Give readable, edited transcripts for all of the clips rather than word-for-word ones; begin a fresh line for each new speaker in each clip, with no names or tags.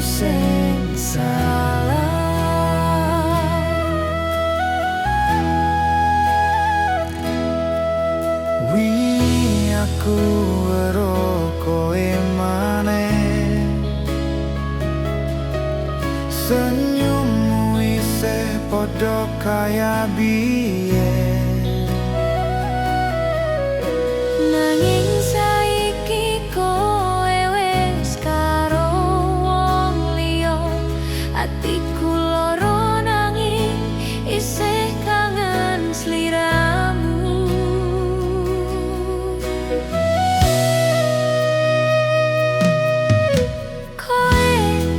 sing salah. Wingi aku weruh kowe maneh, senyummu isih padha kaya biyen.
Nanging saiki kowe wis karo wong liya, atiku lara nanging isih kangen sliramu. Kowe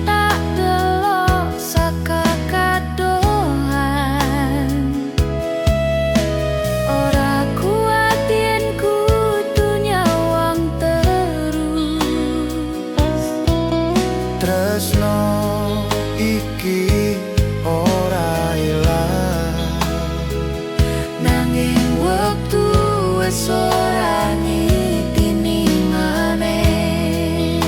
tak delok saka kadohan, ora kuat yen kudu nyawang terus.
Tresno iki ora ilang,
Nanging wektu wis ora ngitini maneh.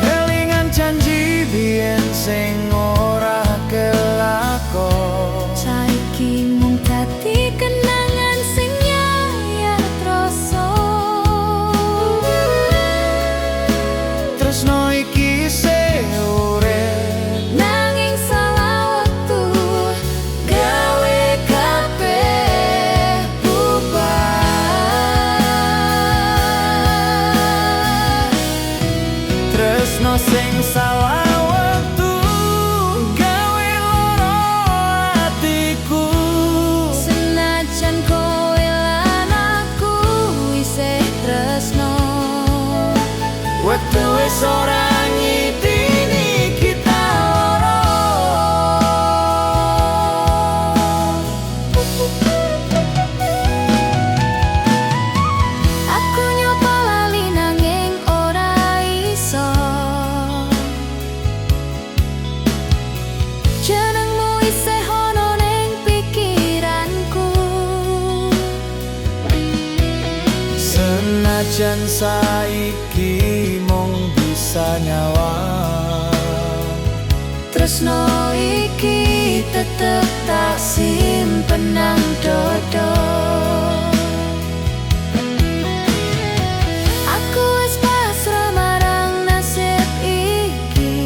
kelingan janji biyen sing ora kelakon.
Saiki mung dadi kenangan sing nyayat rasa.
Tresno iki isih urip,
Nanging salah wektu gawe kabeh bubar.
tresno sing salah wektu gawe lara atiku.
Senajan kowe lan aku isih tresno,
Wektu wis ora ngitini kita loro.
aku nyoba lali nanging ora iso. Jenengmu isih ono ning pikiranku.
Senajan saiki mung bisa nyawang,
Tresno iki tetep tak simpen nang dodo. Aku wis pasrah marang nasib iki.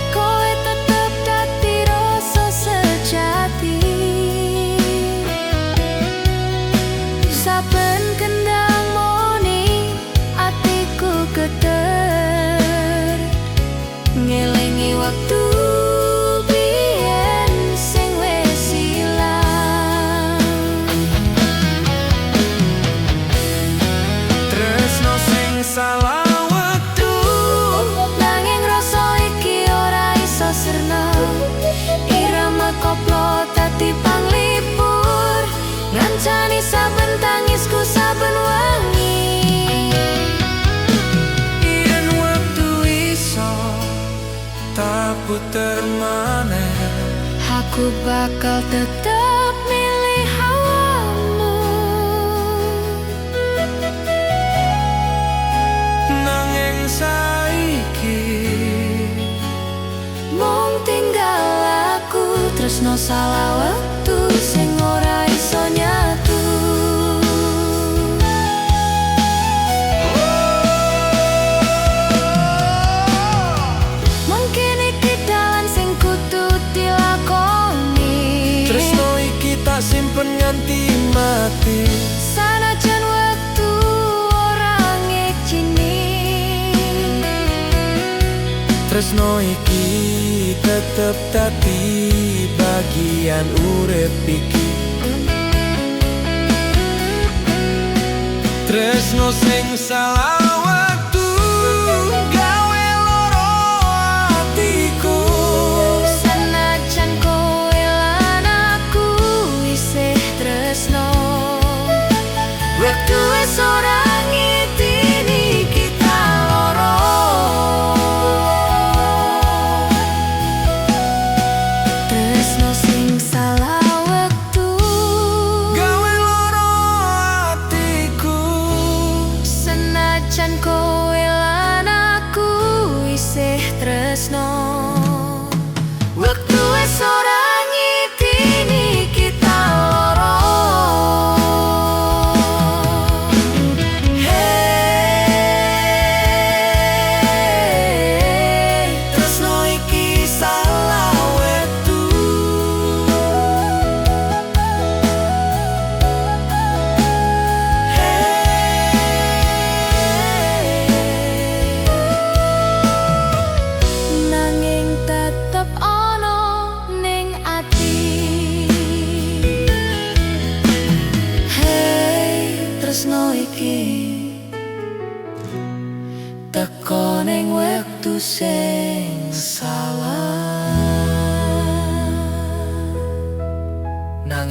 Kowe tetep dadi rasa sejati. Saben kendang moni atiku geter, ngelingi waktu biyen sing wis ilang.
tresno sing salah wektu
Nanging rasa iki ora iso sirna, irama koplo dadi panglipur, ngancani saben tangisku saben wengi.
yen wektu iso tak puter maneh.
Aku bakal tetap milih hawamu.
Nanging saiki
Mung tinggal aku, tresno salah wektu sing ora iso nyatu. Mungkin iki dalan sing kudu dilakoni.
tresno iki tak simpen nganti mati.
Sanajan wektu ora ngecini,
Tresno iki tetep dadi bagian urip iki. Tresno sing salah wektu gawe lara atiku.
senajan kowe lan aku isih tresno. Wektu wis ora ngitini kita loro. Tresno sing salah wektu
Gawe lara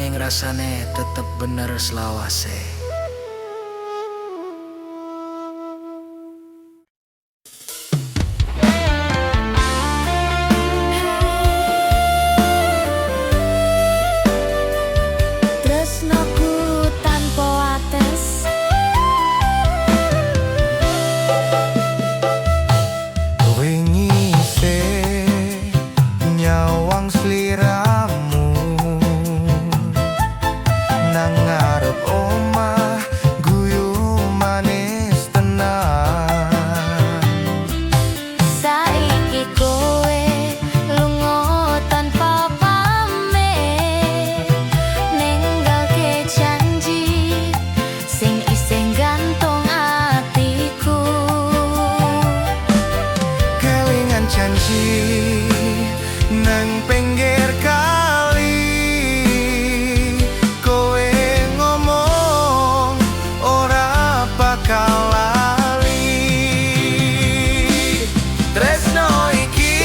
nanging rasane tetep bener selawase.
Tresnoku tanpa wates,
wingi se nyawang sliramu nang ngarep omah guyu manis tenan.
saiki kowe lunga tanpa pamit, ninggalke janji sing isih gantung atiku.
Kelingan janji nang pinggir kali, kowe ngomong ora bakal lali. Tresno iki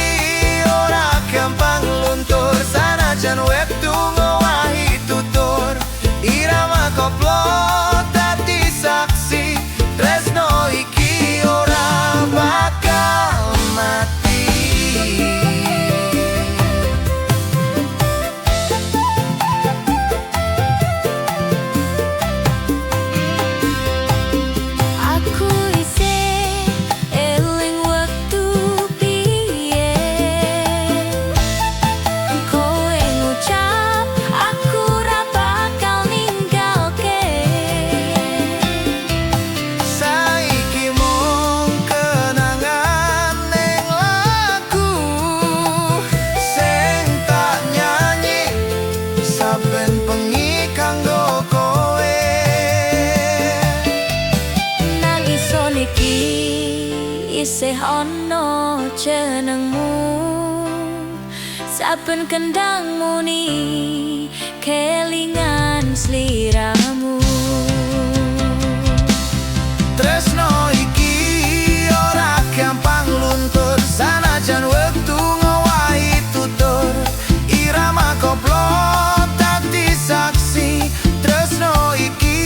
ora gampang luntur, sanajan wektu ngowahi tutur. Irama koplo dadi saksi, tresno iki ora bakal mati.
Aku isih eling wektu biyen, kowe ngucap aku ora bakal ninggalke.
Saiki mung kenangan ning lagu sing tak nyanyi saben bengi kanggo kowe.
Nang ison iki isih ana jenengmu, saben kendang muni kelingan sliramu.
Tresno iki ora gampang luntur, sanajan wektu ngowahi tutur. Irama koplo dadi saksi, tresno iki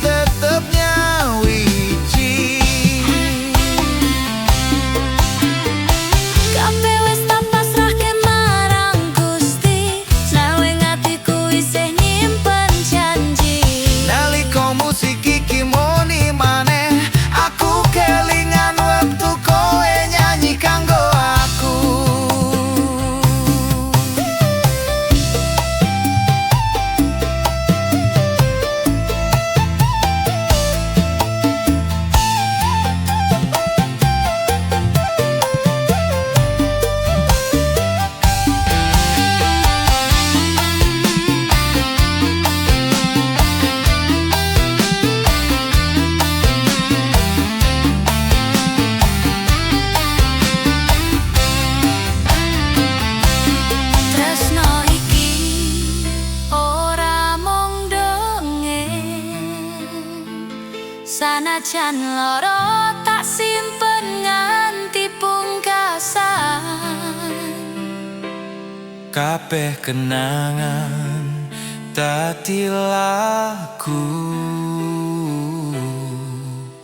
tetep nyawiji.
Kabeh wis tak pasrahke marang Gusti, nanging atiku isih nyimpen janji.
Nalika musik iki muni maneh, aku kelingan wektu kowe nyanyi kanggo aku.
Tresno iki ora mung dongeng, sanajan lara tak simpen nganti pungkasan.
Kabeh kenangan dadi lagu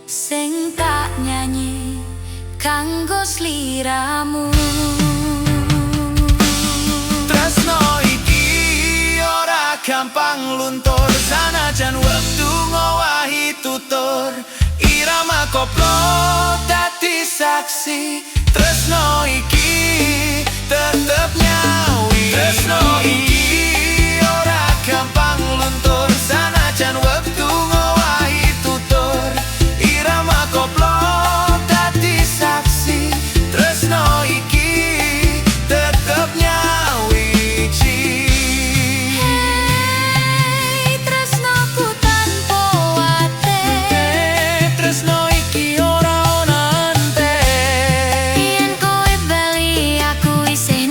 Sing tak nyanyi kanggo sliramu.
Tresno iki ora gampang luntur, sanajan wektu ngowahi tutur. Irama koplo dadi saksi, tresno iki tetep nyawi. Tresno iki ora gampang luntur, sanajan wektu ngowahi tutur. Irama koplo dadi saksi, tresno iki tetep nyawiji.
Hey, tresnoku tanpa wates,
Tresno iki ora ana ente.
yen kowe bali aku isih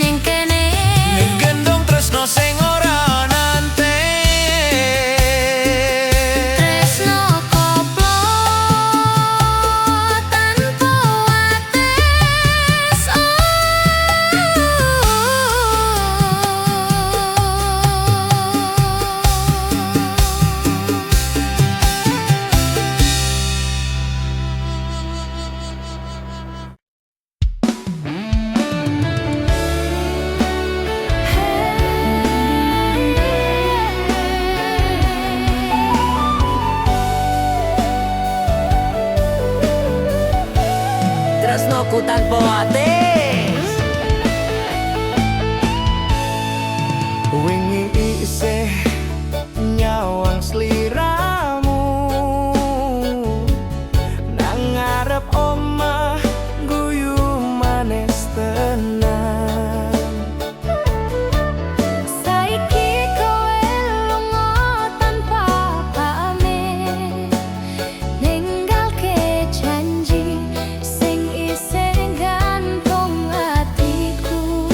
aku tanpa atis.
Wingi isih nyawang sliramu nang ngarep omah guyu manis tenan.
Saiki kowe lunga tanpa pamit, ninggalke janji sing isih gantung atiku.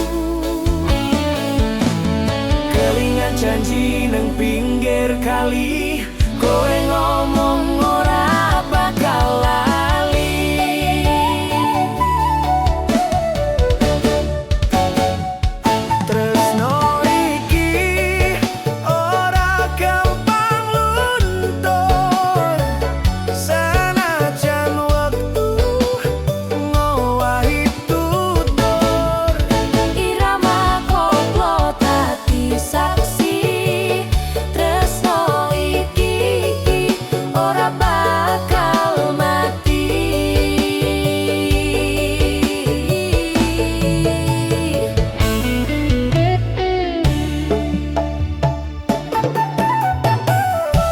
Kelingan janji nang pinggir kali, kowe ngomong ora bakal lali. Tresno iki ora gampang luntur, senajan wektu ngowahi tutur.
Irama koplo dadi saksi, tresno iki ora bakal mati.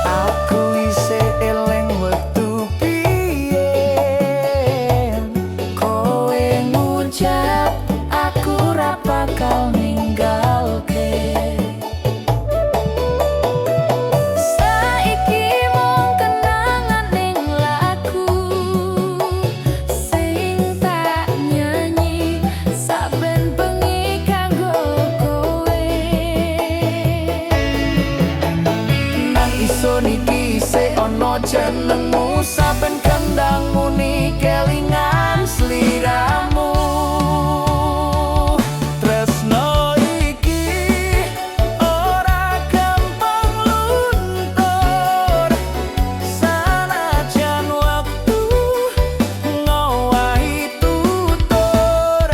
Aku isih eling wektu biyen
Kowe ngucap aku ora bakal ninggalke. Saiki mung kenangan ning lagu sing tak nyanyi saben bengi kanggo kowe.
nang isun iki isih ana jenengmu, saben kendang muni kelingan sliramu. Tresno iki ora gampang luntur, senajan wektu ngowahi tutur.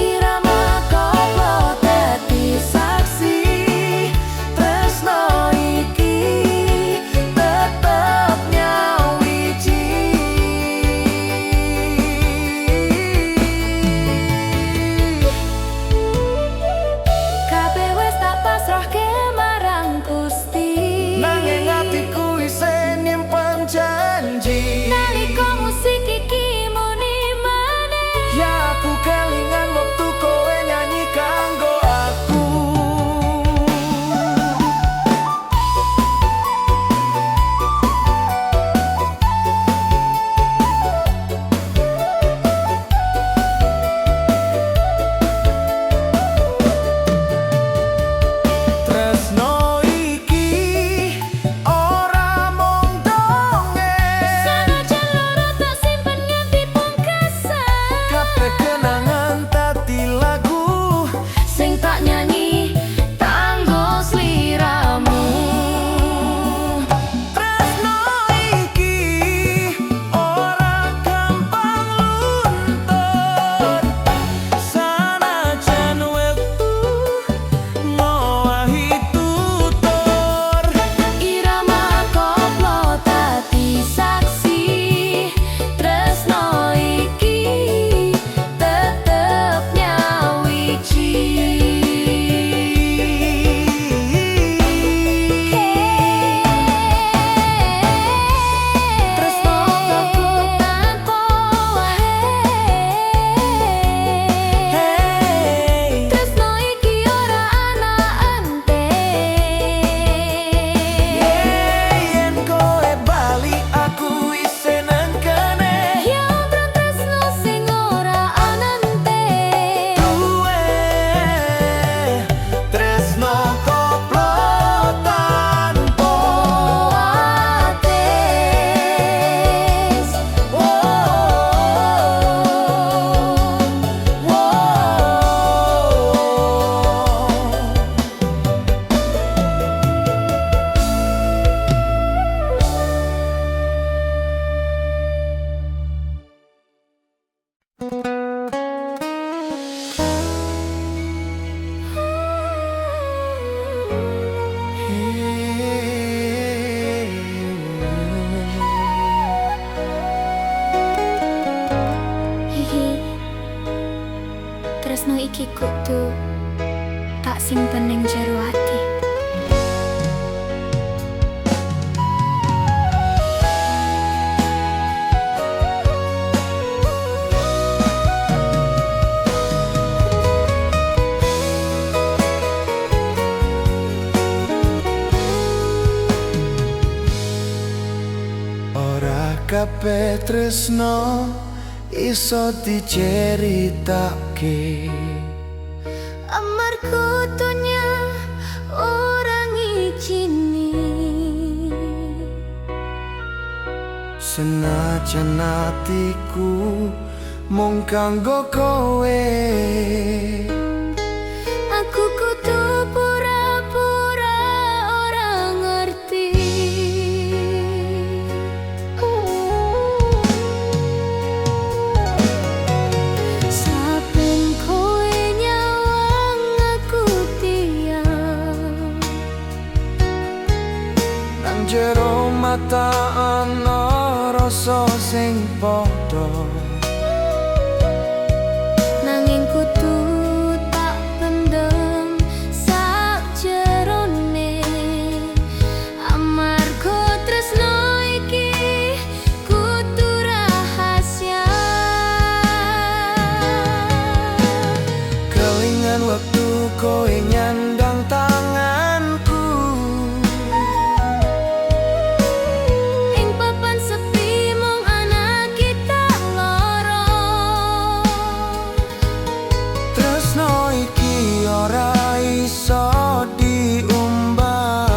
Irama koplo dadi saksi,
Tresno iki tetep nyawi
tak simpen ning jero ati.
Ora kabeh tresno iso diceritake,
Amarga dunya ora ngijini.
senajan atiku mung kanggo kowe.
Aku kudu pura-pura ora ngerti. Saben kowe nyawang aku diam.
Nang jero mata ana rasa sing padha,
Nanging kudu tak pendem sakjerone. Amarga tresno iki kudu rahasia.
kelingan wektu kowe nyandang tanganku.
Ing papan sepi mung ana kita loro.
Tresno iki ora iso diumbah,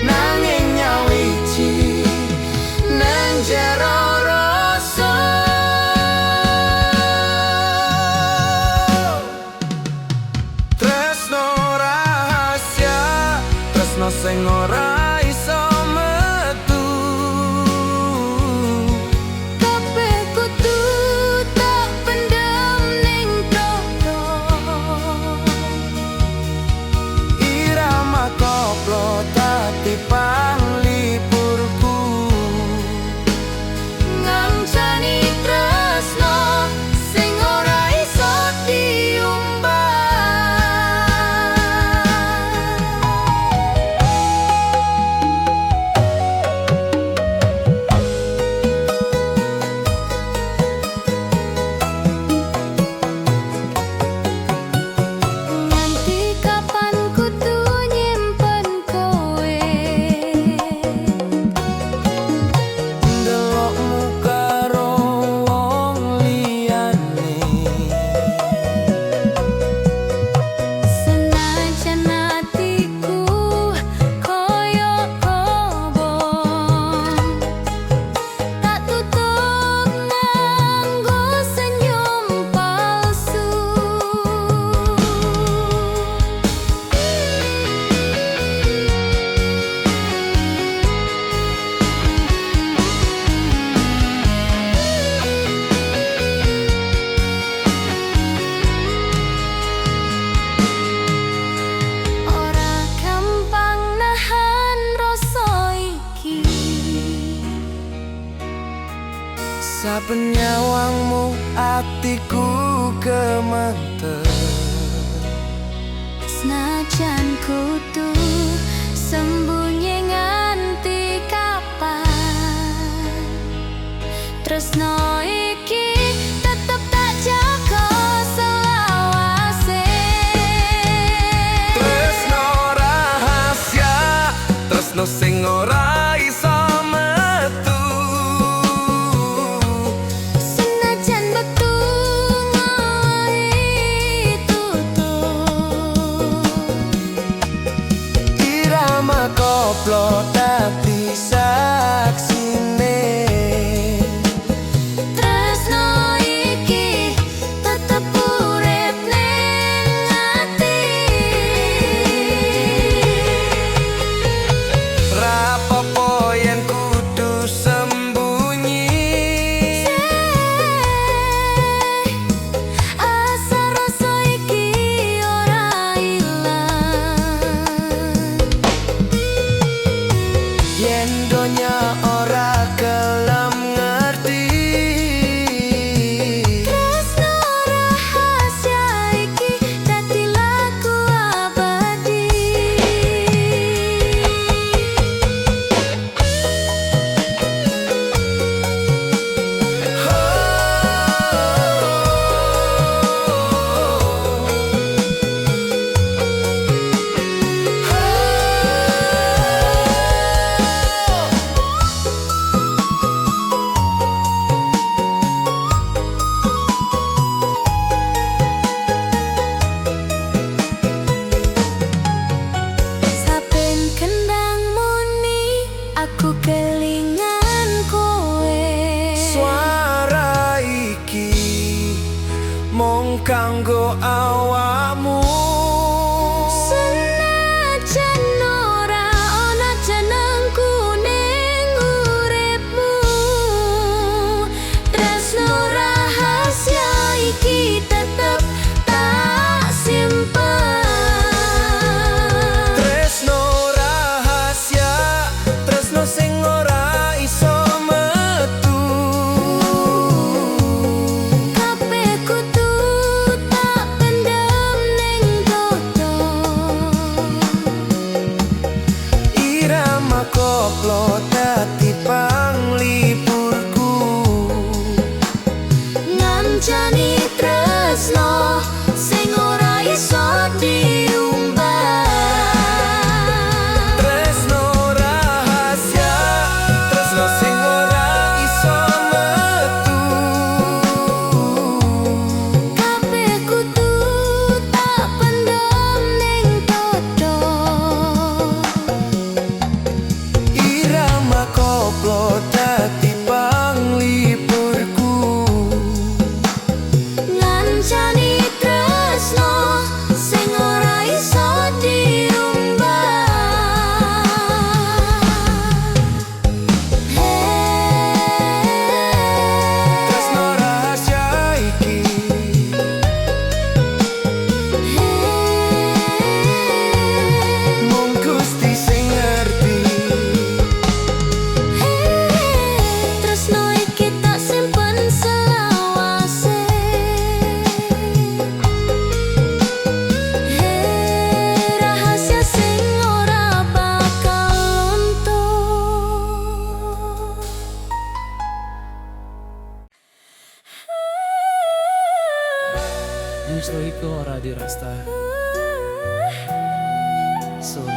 nanging nyawiji nang jero rasa. Tresno rahasia, tresno sing ora iso metu.
Kabeh kudu tak pendem ning dodo.
Irama koplo dadi panglipurku,
Ngancani tresno sing ora iso diumbah. Nganti kapan kudu nyimpen kowe?
ndelokmu karo wong liyane.
Senajan atiku koyo kobong, tak tutup nganggo senyum palsu. Ora gampang nahan rasa iki.
Saben nyawangmu atiku kemanten.
Senajan kudu sembunyi nganti kapan, tresno iki tetep tak jaga selawase.
Tresno rahasia, tresno sing ora iso metu.
Senajan wektu ngowahi tutup.
Irama koplo dadi saksine, kanggo awakmu.
Senajan ora ana jenengku ning uripmu, tresno rahasia iki tetep tak simpen.
Tresno rahasia, tresno sing ora iso metu.
Kabeh kudu tak pendem ning dodo.
Irama koplo dadi panglipurku.
Ngancani tresno sing ora iso diumbah.
Tresno rahasia, tresno sing ora iso metu.
Kabeh kudu tak pendem ning dodo.
Irama koplo dadi panglipurku.
Ngancani tresno sing ora iso diumbah.
Tresno rahasia iki mung Gusti sing ngerti.
Tresno iki tak simpen selawase. Rahasia sing ora bakal luntur.
Justru itu ora dirasta sun.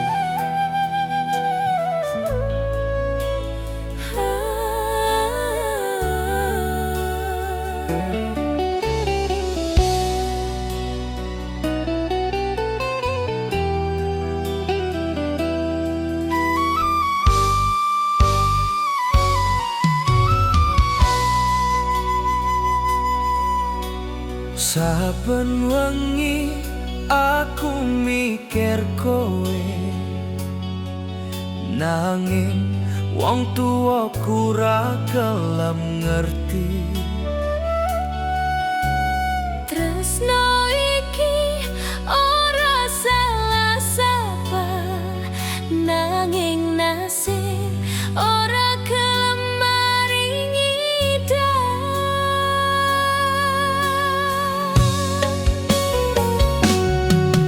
Saben wengi aku mikir kowe, nanging wong tuwaku ra gelem ngerti.
Tresno iki ora salah sapa, nanging nasib ora gelem maringi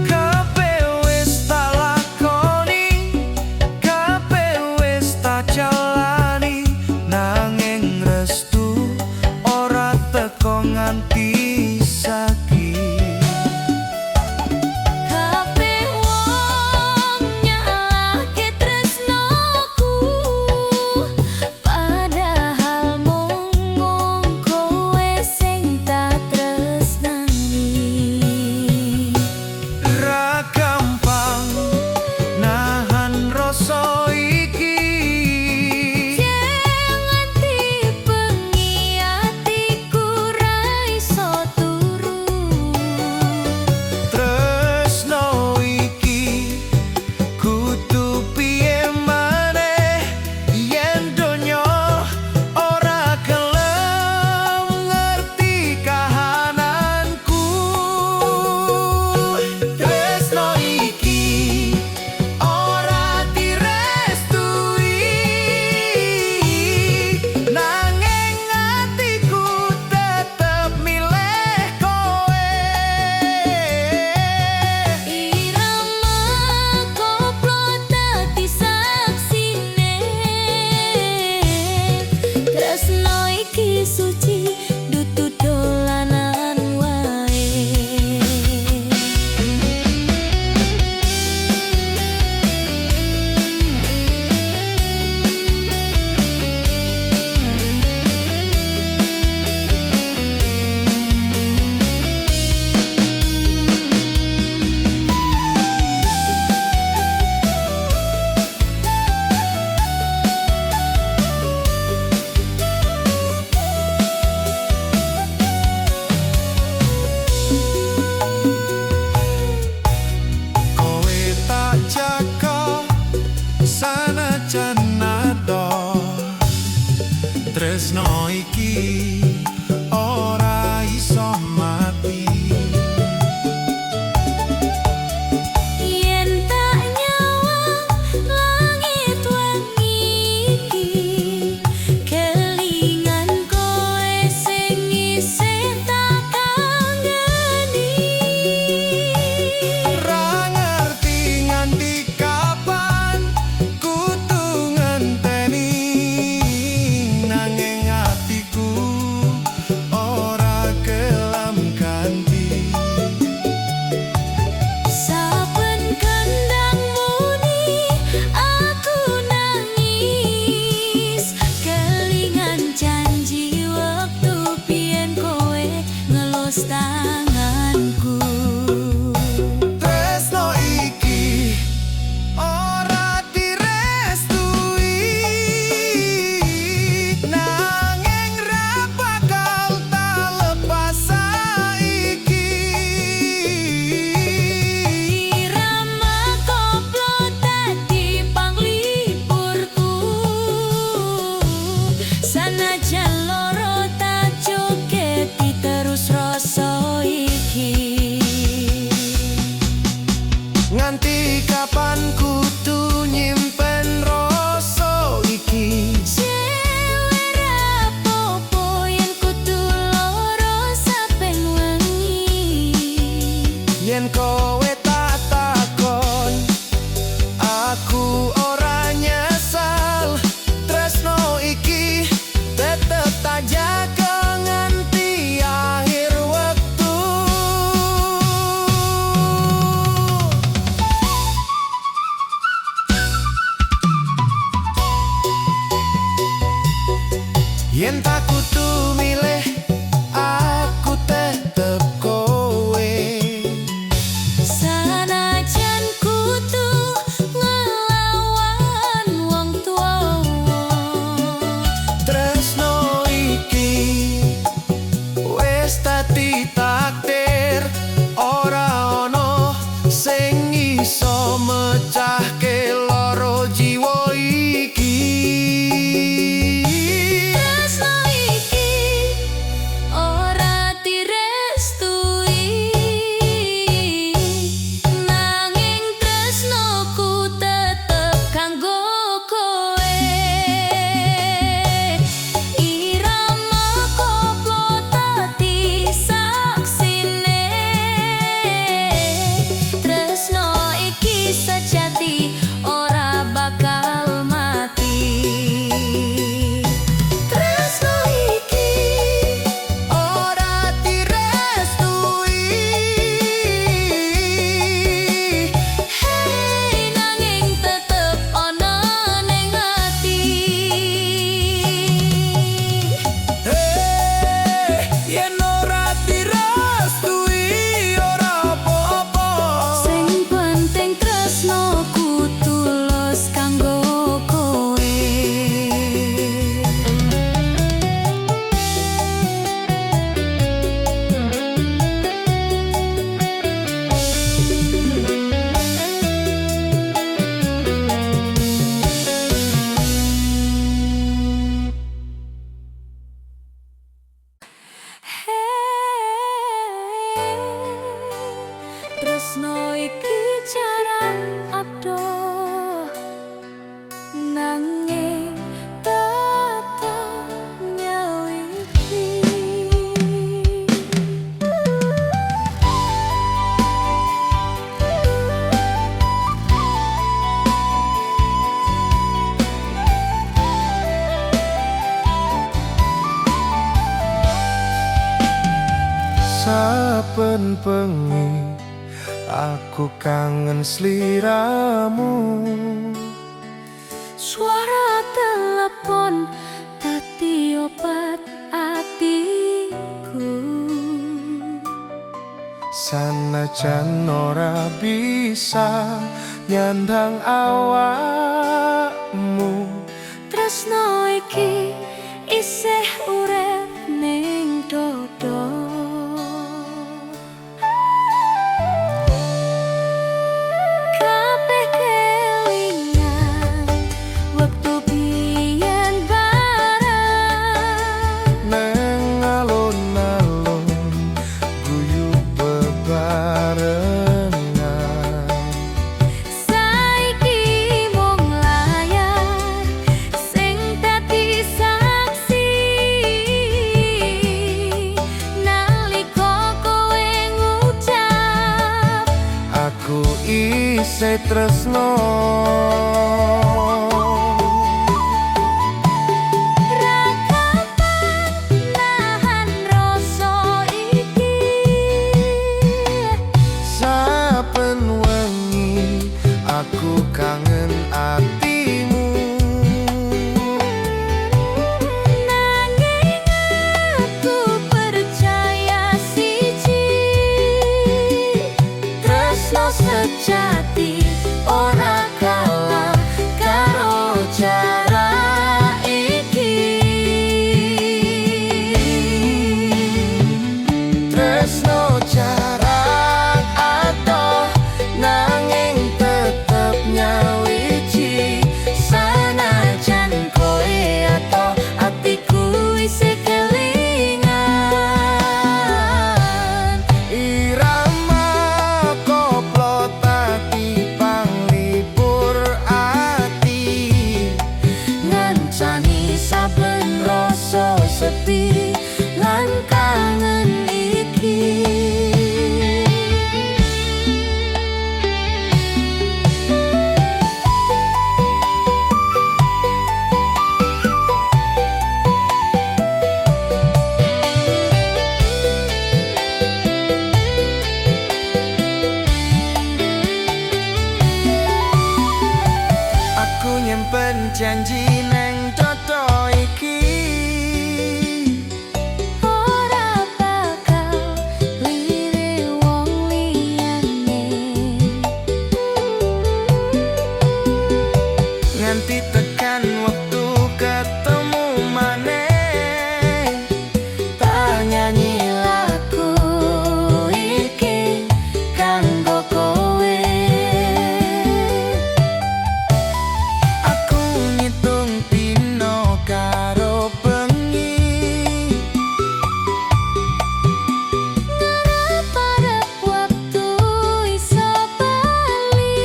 Kabeh wis tak lakoni, kabeh wis tak jalani, nanging restu Yen kowe tak takon, aku ora nyesal. Tresno iki tetep tak jaga nganti akhir wektu. Yen tak kudu milih, aku tetep kowe.
Sanajan kudu ngelawan wong tuwa,
Tresno iki wis dadi takdir, ora ono sing iso mecahke loro jiwa iki.
tresno iki ora direstui, nanging tresnoku tetep kanggo kowe. Irama koplo dadi saksine, tresno iki sejati ora bakal mati. Tresno iki
Ora direstui,
hey nanging tetep ana ning ati.
yen ora direstui ora apa-apa.
Sing penting tresnoku tulus kanggo kowe. Tresno iki jarang adoh, nanging tetep nyawiti.
Saben bengi aku kangen sliramu.
Suara telepon dadi obat atiku.
Sanajan ora bisa nyandang awakmu.
Tresno iki isih urip ning dodo. Kabeh kelingan wektu biyen bareng.
Neng alun-alun guyub bebarengan.
Saiki mung layar sing dadi saksi, nalika kowe ngucap
Aku isih tresno.
ra kapan nahan rasa iki.
Saben wengi aku kangen atimu.
Nanging aku percaya siji, tresno sejati ora kalah karo jarak iki.
Tresno jarak adoh, nanging tetep nyawiji.
Sanajan kowe ato atiku isih kelingan.
Irama koplo dadi janji neng toto iki
ora bakal lirik wong liyane
nganti tekan waktu ketemu maneh tak nyanyi lagu iki kanggo kowe aku ngitung dino karo bengi
ngarep waktu iso bali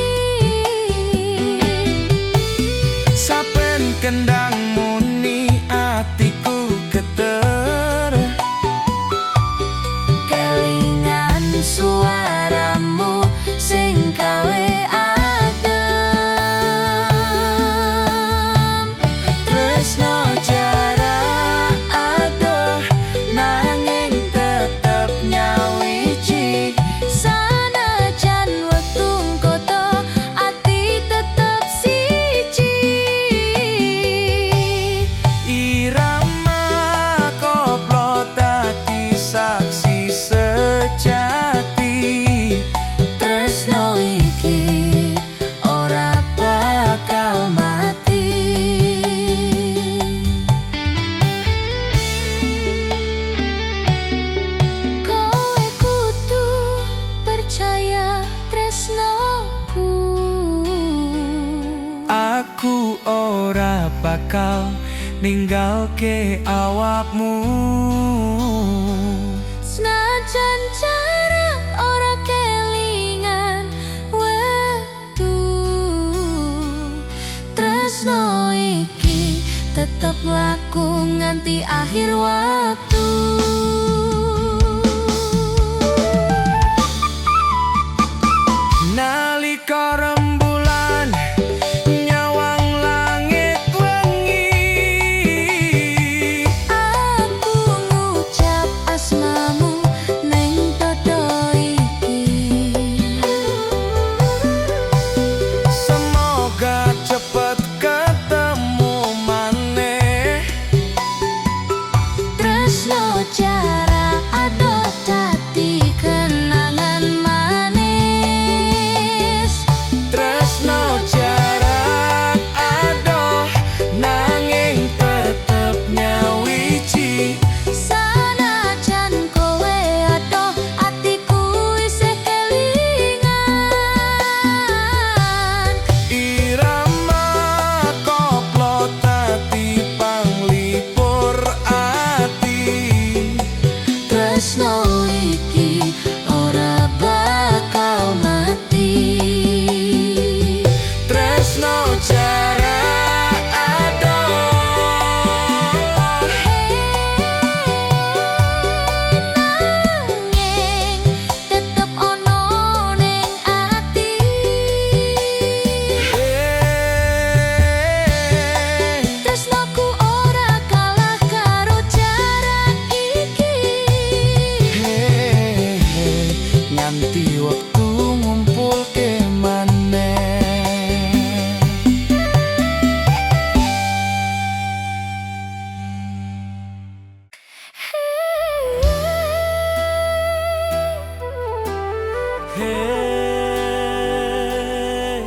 saben kendang muni atiku geter
kelingan suaramu sing gawe adem
tresno jarak adoh nanging tetep nyawiji
sanajan wektu ngkoto ati tetep siji
irama koplo dadi saksi sejati
tresno iki ora bakal mati kowe kudu percaya tresnoku
aku ora bakal ninggalke awakmu
senajan jarak ora kelingan wektu tresno iki tetep laku nganti akhir waktu
nalika rembulan nyawang langit wengi
aku ngucap asmamu neng dodo iki
semoga cepet ketemu maneh
tresno jarak adoh dadi kenangan manis
tresno jarak adoh nanging tetep nyawiji
sanajan kowe adoh atiku isih kelingan
irama koplo dadi panglipur ati
tresno iki ora bakal mati
tresno jarak adoh
nanging tetep ono ning ati tresnoku ora kalah karo jarak iki
nganti waktu ngumpulke maneh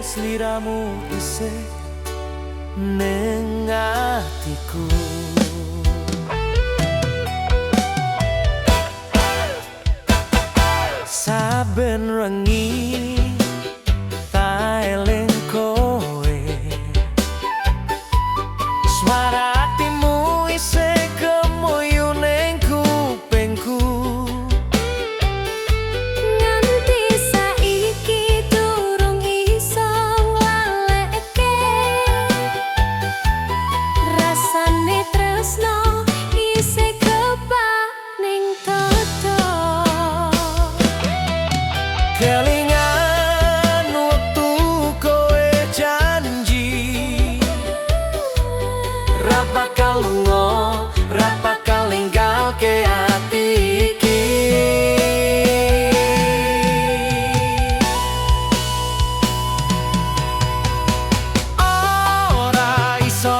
sliramu isih ning atiku saben wengi tak eling kowe swara atimu isih kemuyu ning kupingku
nganti saiki durung iso nglaleke rasane tresno isih kebak ning dodo
kelingan waktu kowe janji ra bakal lunga ra bakal ninggalke ati iki ora iso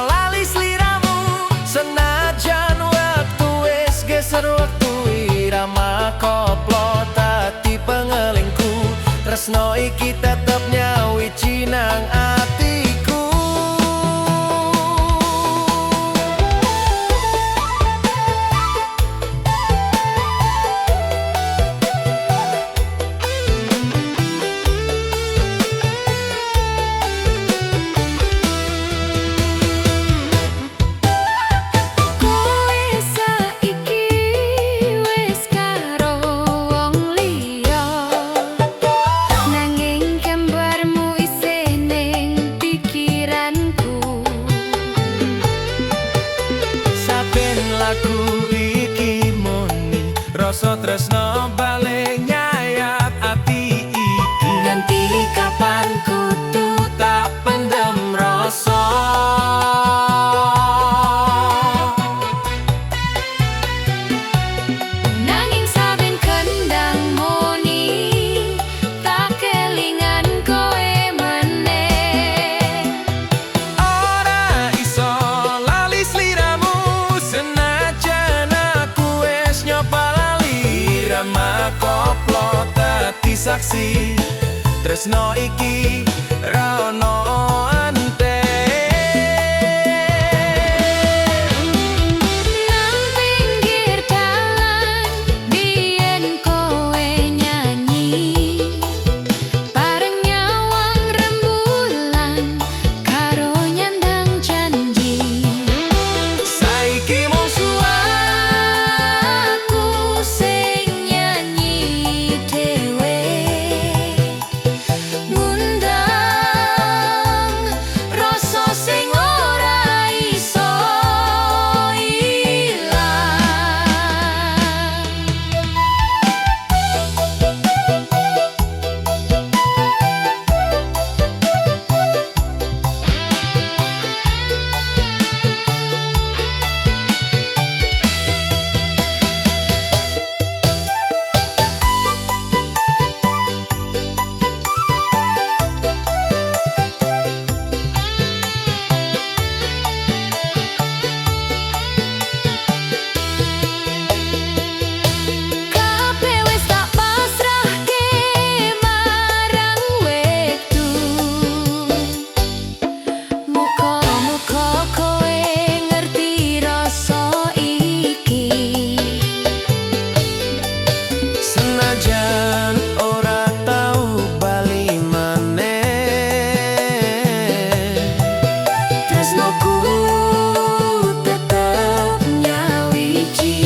tresno iki tetep nyawiji nang atiku.
Kowe saiki wis karo wong liya, nanging gambarmu isih ning pikiranku.
Saben lagu iki muni rasa tresno balik nyayat ati iki. Nganti kapan kudu tak pendem rasa.
Nanging saben kendang muni tak kelingan kowe meneh.
Ora iso lali sliramu senajan aku wis nyoba lali. Irama koplo dadi saksi tresno iki ra ono ante.
Nang pinggir dalan biyen kowe nyanyi, bareng nyawang rembulan karo nyandang janji.
Saiki mung
Aku sing nyanyi dhewe, ngundang rasa sing ora iso kabeh wis tak pasrahke marang wektu. Muga-muga kowe ngerti rasa iki.
senajan ora tau bali maneh,
Tresnoku tetep nyawiji.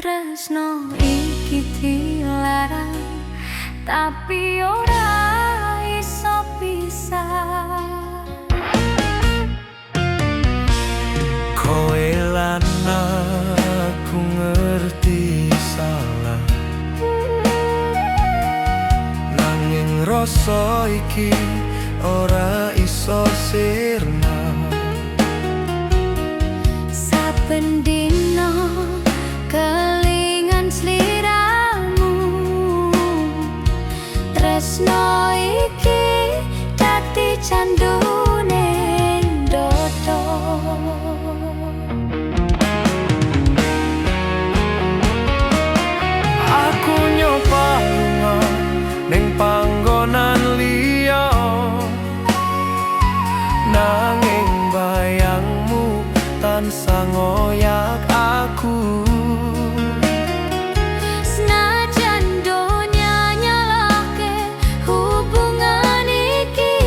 Tresno iki dilarang, tapi ora iso pisah.
kowe lan aku ngerti salah, nanging rasa iki ora iso sirna.
Saben dina kelingan sliramu, tresno iki dadi candune dodo.
Aku nyoba lunga ning panggonan liya, nanging bayangmu tansah ngoyak aku.
Senajan donya nyalahke hubungan iki,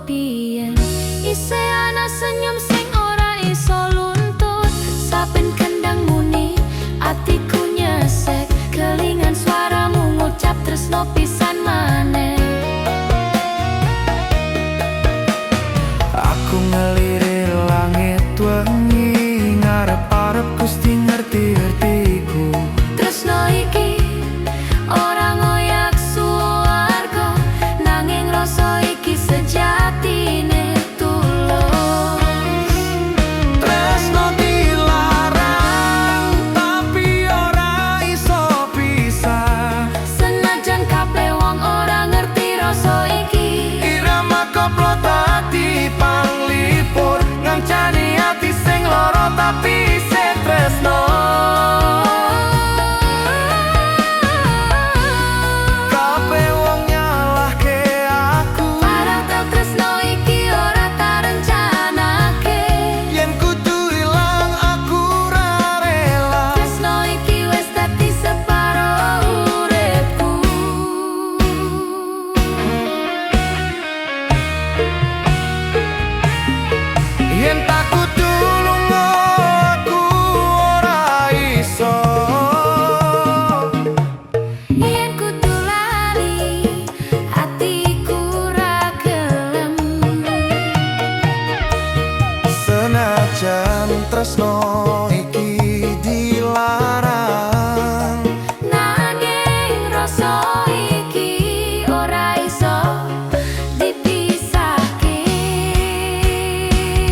piyen isih ana senyum sing ora iso luntur. Saben kendang muni atiku nyesek, kelingan suaramu ngucap tresno pisan maneh.
Aku ngelirik langit wengi, ngarep-arep Gusti ngerti-ngertiku.
Tresno iki ora ngoyak suwarga, nanging rasa iki sejatine tulus.
Tresno dilarang tapi ora iso pisah.
Senajan kabeh wong ora ngerti rasa iki,
Irama koplo ati panglipur, ngancani ati sing loro tapi isih tresno. Kabeh wong nyalahke aku,
padahal tresno iki ora tak rencanake.
yen kudu ilang aku ora rela.
Tresno iki wis dadi separo uripku.
Yen tak kudu lunga aku ora iso.
Yen kudu lali atiku ra gelem.
Senajan tresno iki dilarang,
Nanging rasa iki ora iso dipisahke.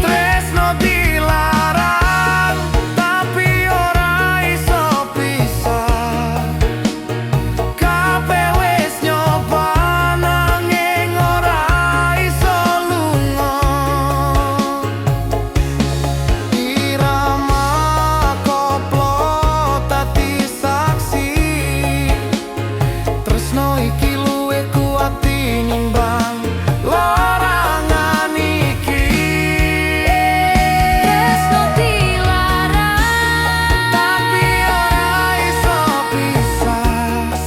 tresno dilarang tapi ora iso pisah. Kabeh wis nyoba nanging ora iso lunga. Irama koplo dadi saksi, tresno iki luwih kuat tinimbang larangan iki.
Tresno dilarang
Tapi ora iso pisah.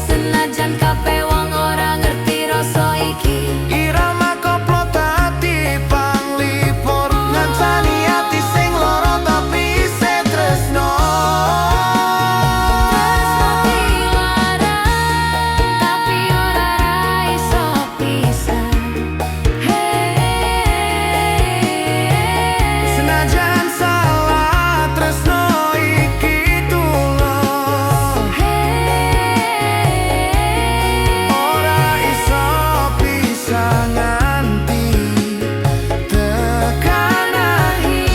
senajan kabeh wong ora ngerti rasa iki.
Irama koplo dadi panglipur, ngancani ati sing loro tapi isih tresno.
Tresno dilarang tapi ora iso pisah.
Senajan salah tresno iki tulus, ora iso pisah nganti tekan akhir.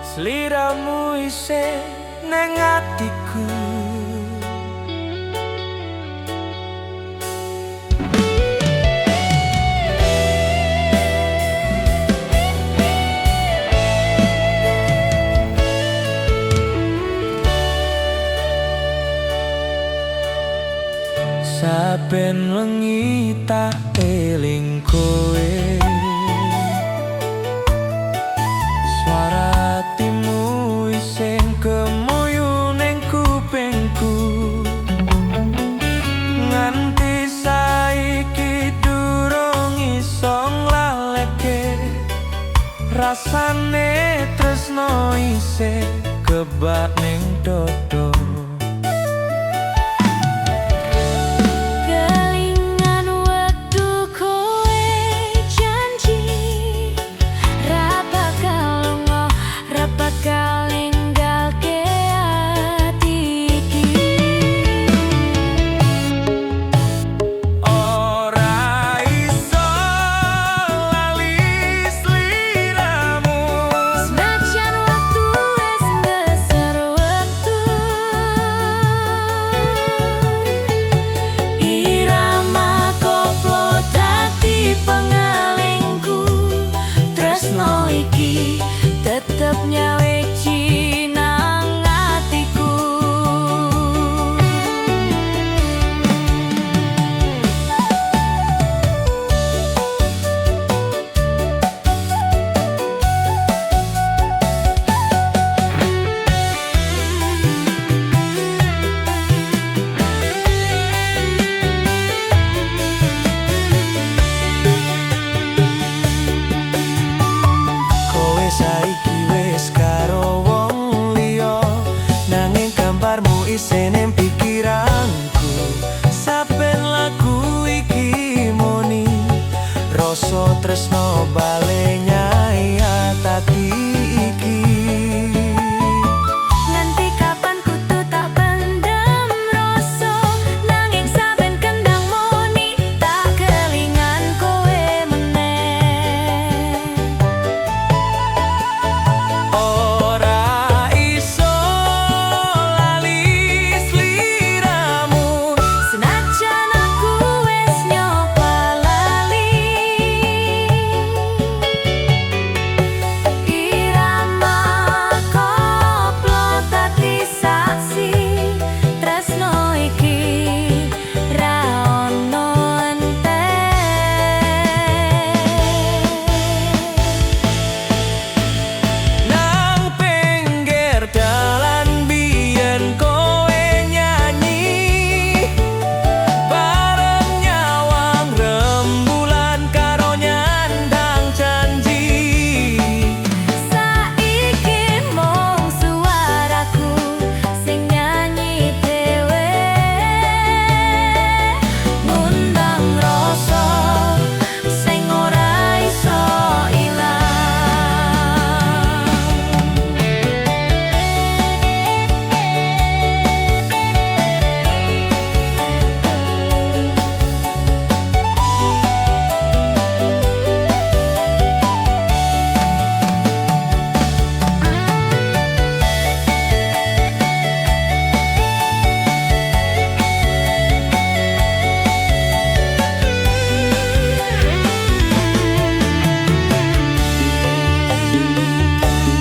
Sliramu isih neng atiku. Saben wengi tak eling kowe, swara atimu isih kemuyu ning kupingku. Nganti saiki durung iso nglaleke, rasane tresno isih kebak ning dodo.
Kelingan wektu kowe janji ra bakal lunga, ra bakal ninggalke ati iki.
Ora iso lali sliramu,
Senajan waktu wis ngeser wektu,
tresno bale nyai atati iki.
Nganti kapan kudu tak pendem rasa, nanging saben kendang muni tak kelingan kowe meneh.
Ora iso lali sliramu,
Senajan aku wis nyoba lali, irama koplo dadi saksi, tresno iki ra ono entek.
nang pinggir dalan biyen kowe nyanyi, bareng nyawang rembulan karo nyandang janji.
Saiki mung suaraku sing nyanyi dhewe, ngundang rasa sing ora iso ilang.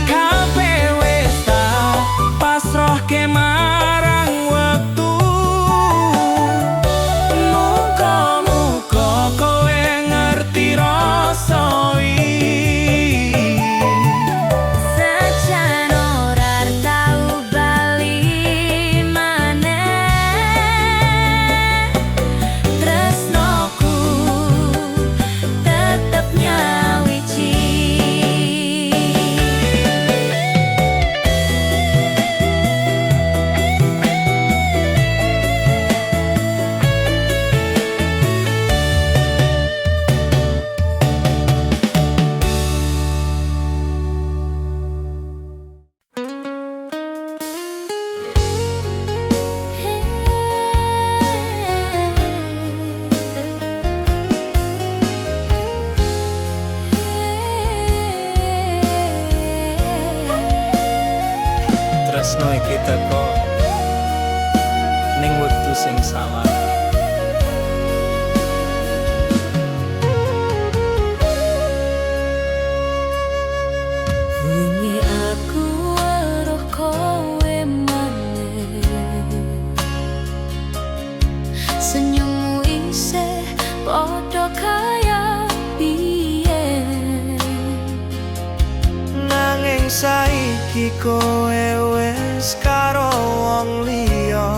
Kabeh wis tak pasrahke marang wektu. Muga-muga kowe ngerti rasa iki.
Sejan ora tau bali maneh, tresnoku tetep nyawiji.
Tresno iki teko ning wektu sing salah.
Wingi aku weruh kowe maneh, senyummu isih padha kaya biyen.
Nanging saiki kowe wis karo wong liya.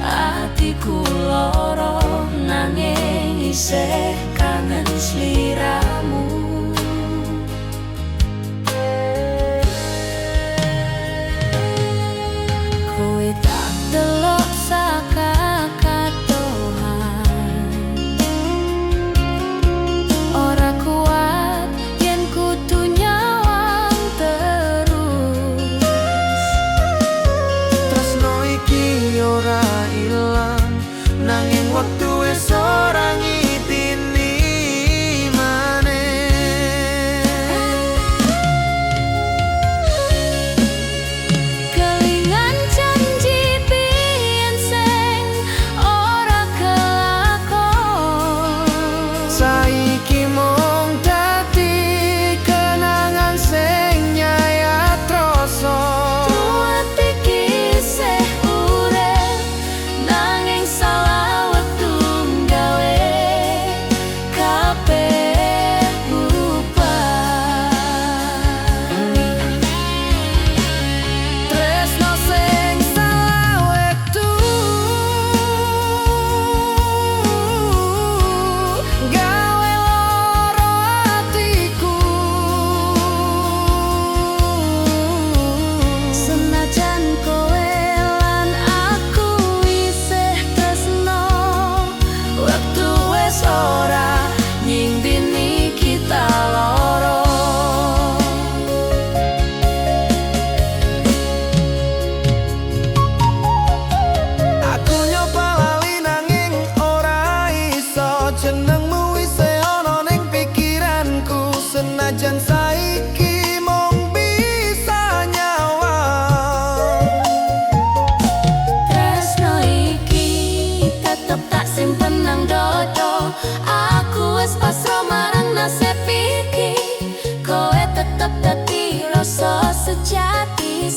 Atiku lara nanging isih kangen sliramu. Kowe tak delok saka katohan, ora kuat yen kudu nyawang terus.
Tresno iki ora ilang, nanging wektu wis ora ngitini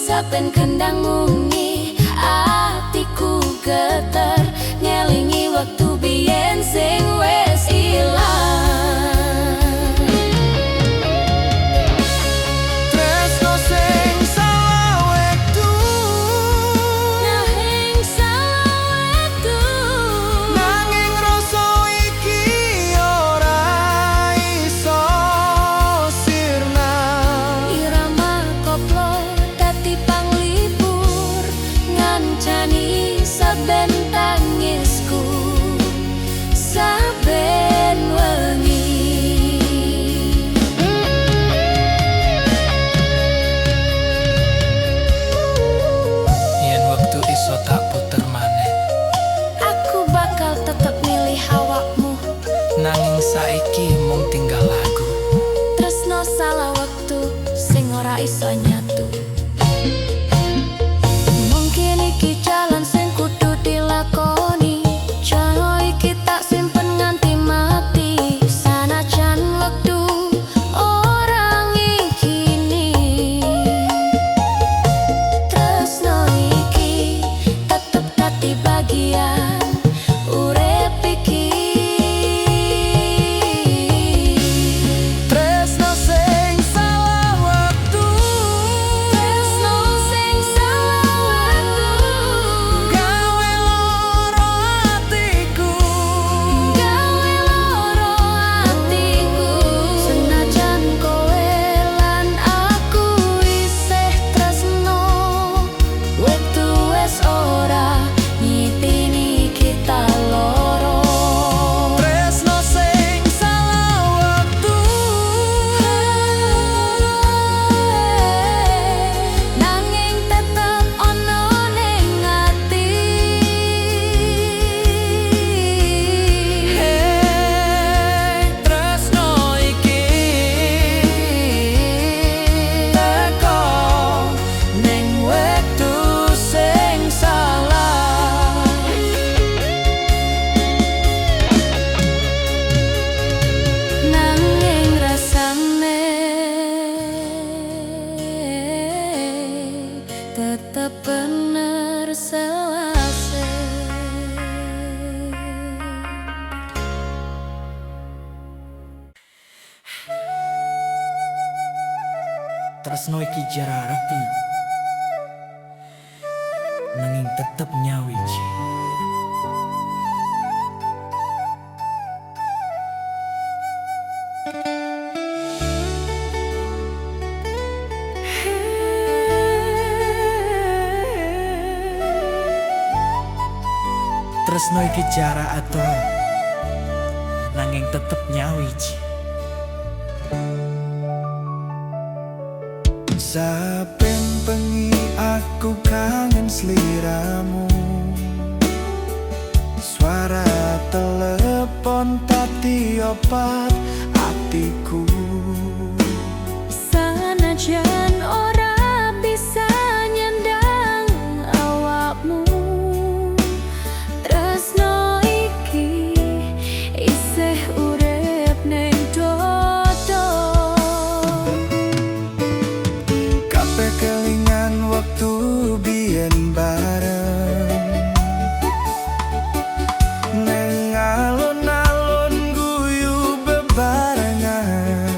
saben kendang muni atiku geter ngelingi waktu biyen sing wis ilang.
Tresno sing salah wektu,
Nanging salah wektu,
nanging rasa iki ora iso sirna.
irama koplo dadi panglipur ngancani saben tangisku saben wengi.
Yen waktu iso tak puter maneh,
Aku bakal tetep milih awakmu.
nanging saiki mung tinggal lagu.
Tresno salah waktu sing ora iso nyatu. Mungkin iki jalan sing kudu dilakoni. Cara iki tak simpen nganti mati. Sanajan waktu orang ngikini. Tresno iki tetep dadi bagian urip iki.
Tresno sing salah waktu,
Tresno sing salah waktu,
gawe loro atiku.
gawe loro atiku. Senajan kowe lan aku isih tresno, wektu wis ora ngitini kita loro.
Tresno sing salah waktu,
Nanging tetep ono ning ati.
tresno iki teko ning wektu sing salah.
Nanging rasane tetep bener selase.
Tresno iki jararati, nanging tetep nyawiji. Tresno iki jara atur, nanging tetep nyawiji.
Saben bengi aku kangen sliramu, suara telepon tadi opat atiku.
Sanajan ora bisa nyendang awakmu, tresno iki isih urip ning dodo.
Kabeh kelingan waktu biyen bareng, neng alun-alun guyu bebarengan.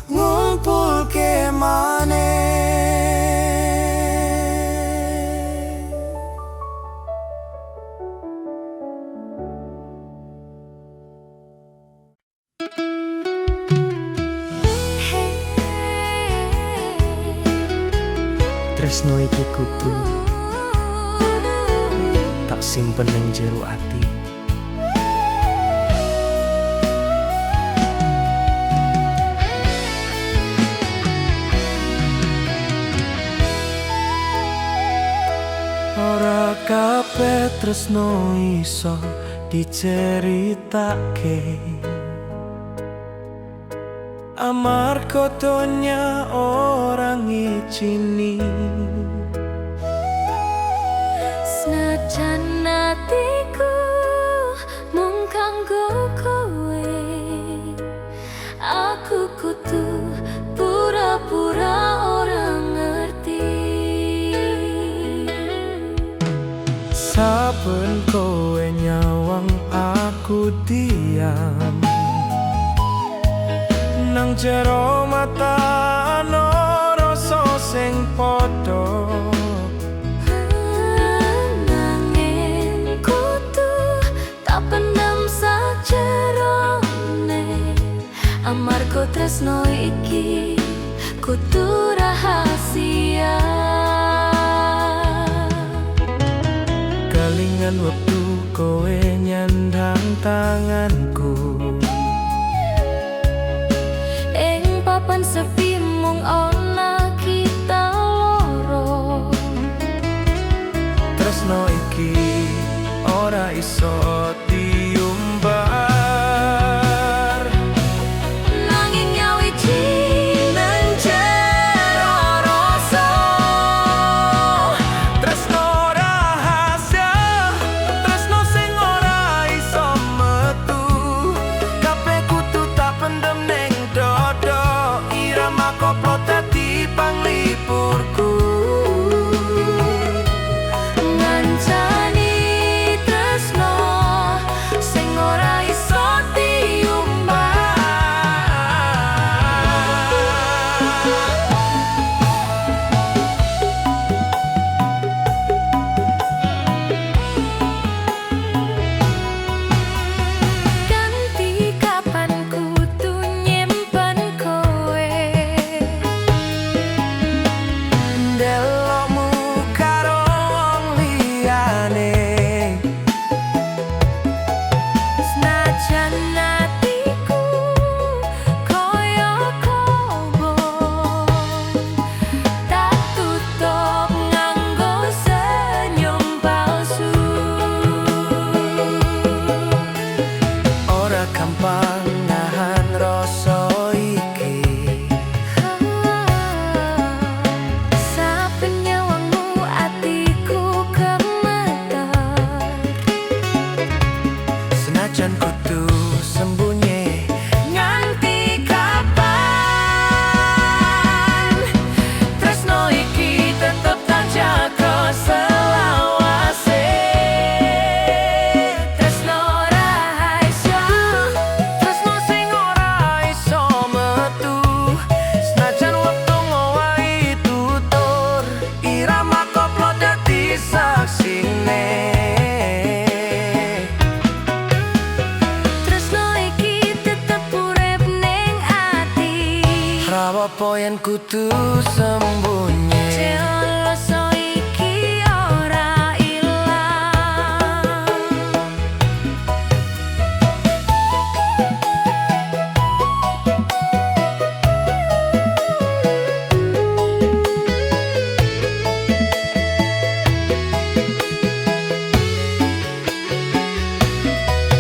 ngumpulke maneh.
Tresno iki kudu tak simpen ning jero ati.
Ora kabeh tresno iso diceritake, amarga donya orang ngijini.
Senajan atiku mung kanggo kowe, aku kudu pura-pura ora ngerti.
Saben kowe nyawang aku diam, nang jero mata ana rasa sing padha.
Nanging kudu tak pendam sajerone, amarga tresno iki kudu rahasia.
Kelingan wektu kowe nyandang tanganku,
Ing papan sepi mung ana kita loro.
tresno iki ora iso diumbar,
Nanging nyawiji nang jero rasa.
tresno rahasia, tresno sing ora iso metu. Kabeh kudu tak pendem ning dodo, irama koplo dadi panglipurku.
Ngancani tresno sing ora iso diumbar. Ganti kapan kudu nyimpen kowe,
Delokmu karo wong liyane,
senajan atiku koyo kobong, tak tutup nganggo senyum palsu.
ora gampang nahan rasa iki.
Saben nyawangmu atiku gemeter,
Senajan kudu sembunyi nganti kapan, tresno iki tetep tak jaga selawase.
tresno rahasia.
Tresno sing ora iso metu, senajan wektu ngowahi tutur, irama koplo dadi saksine.
Tresno iki tetep urip ning ati,
Rawopo yen kudu sembunyi.
rasa iki ora ilang.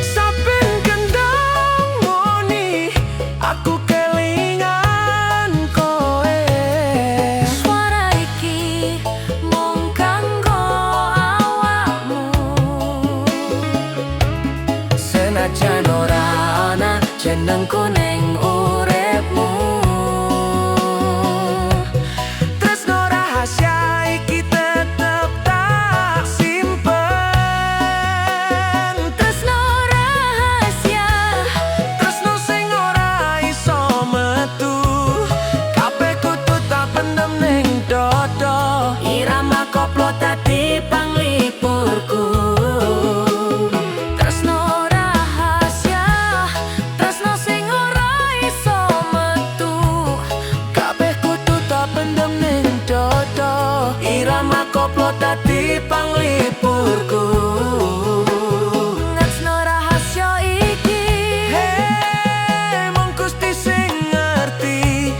Saben kendang muni, aku kelingan kowe. koplo dadi panglipurku.
Ngasno rahasia iki.
Hey, mung Gusti sing ngerti.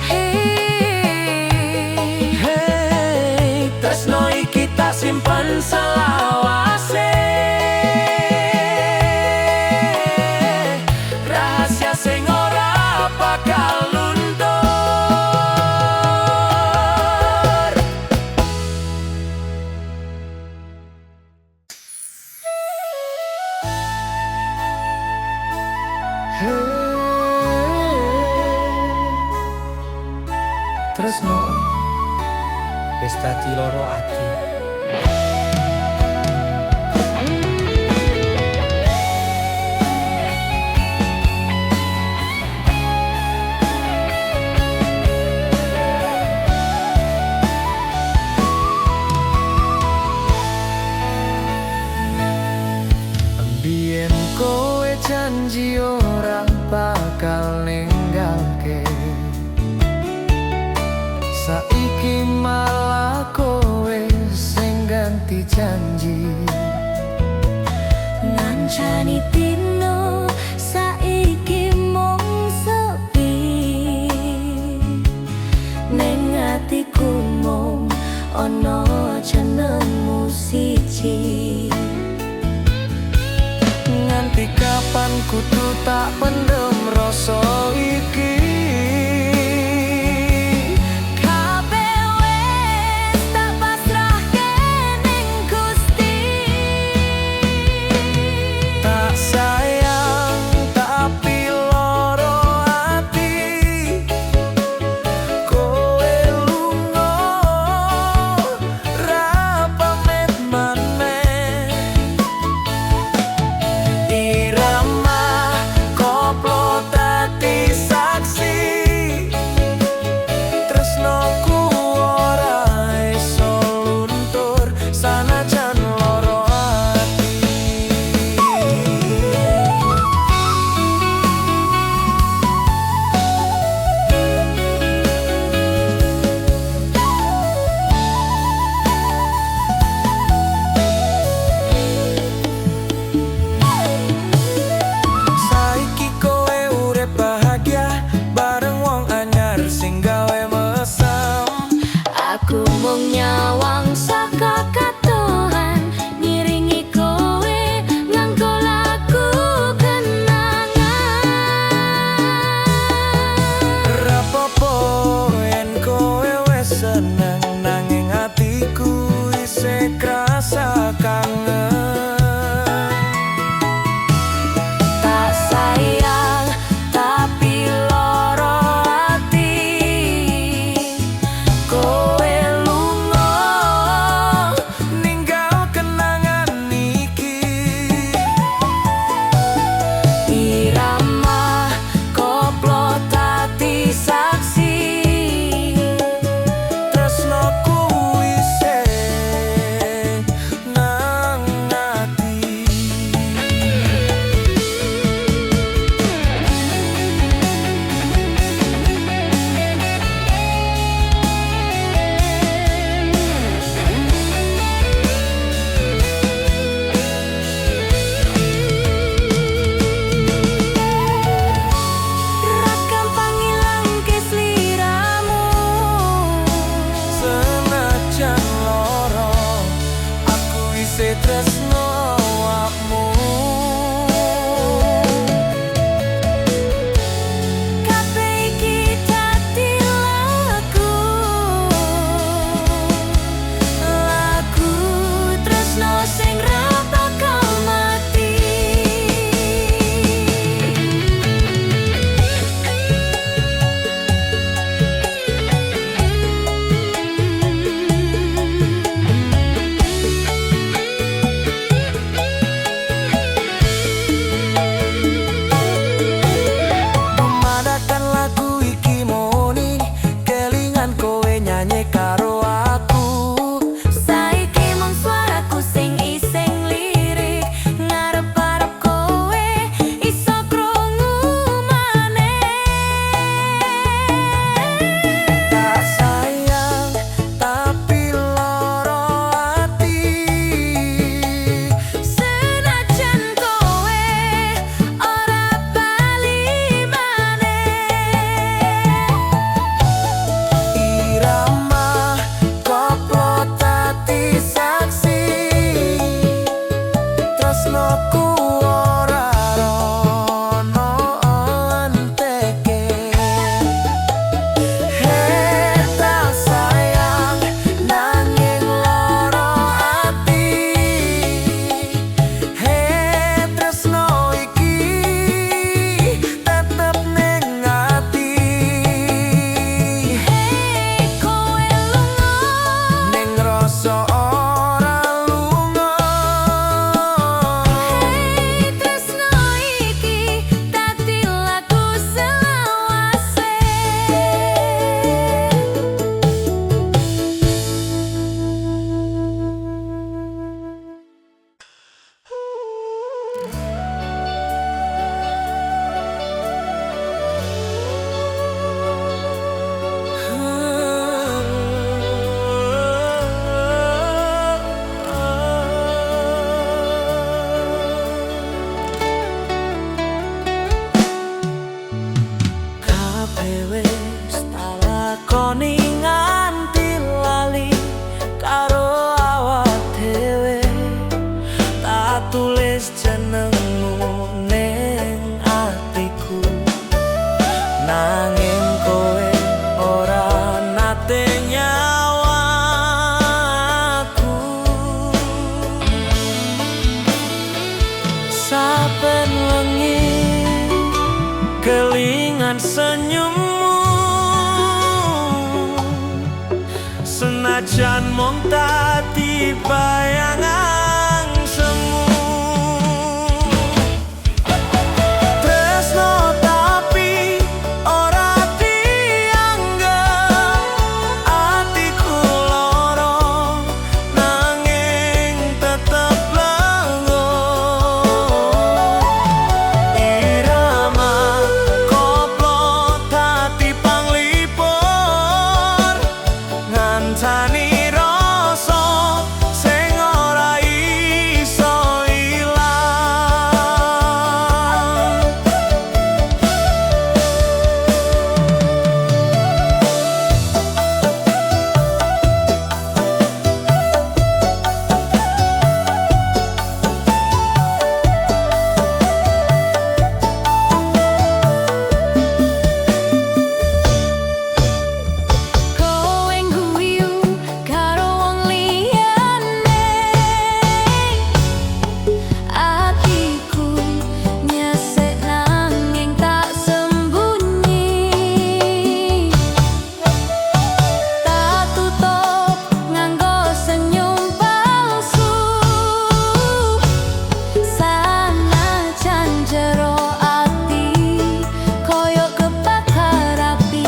Hey, tresno iki tak simpen selawase. Rahasia sing ora bakal luntur. Tresno
Wis dadi loro ati.
Biyen kowe janji ora bakal ninggalke, saiki malah kowe sing ganti janji.
Ngancani dino saiki mung sepi, ning atiku mung ana jenengmu siji.
Nganti kapan kudu tak pendem rasa iki?
Kabeh wis tak pasrahke ning Gusti.
Tak sayang tapi loro ati. Kowe lunga ra pamit maneh. Irama koplo dadi saksi. Tresnoku ora iso luntur sanajan loro ati. Saiki kowe urip bahagia bareng wong anyar sing gawe mesem.
Aku mung nyawang saka katohan, ngiringi kowe nganggo lagu kenangan.
Rapopo yen kowe wis seneng nanging atiku isih krasa kangen.
Tak sayang tapi loro ati.
Kowe lunga ninggal kenangan iki.
Irama koplo dadi saksi.
Tresnoku isih nang ati.
Ra gampang ilangke sliramu.
Senajan loro aku isih tresno awakmu.
Kabeh iki dadi lagu. Lagu tresno sing ra bakal mati.
Lakoni nganti lali karo awak dhewe, tak tulis jenengmu ning atiku, nanging kowe ora nate nyawaku. Saben wengi kelingan senyummu, senajan mung dadi bayangan semu. Tresno tapi ora dianggep, atiku loro nanging tetep lengo. Irama koplo dadi panglipur, ngancani rasa sing ora iso ilang.
Kowe guyu karo wong liyane, atiku nyesek nanging tak sembunyi. Tak tutup nganggo senyum palsu, sanajan jero ati koyo kebakar api.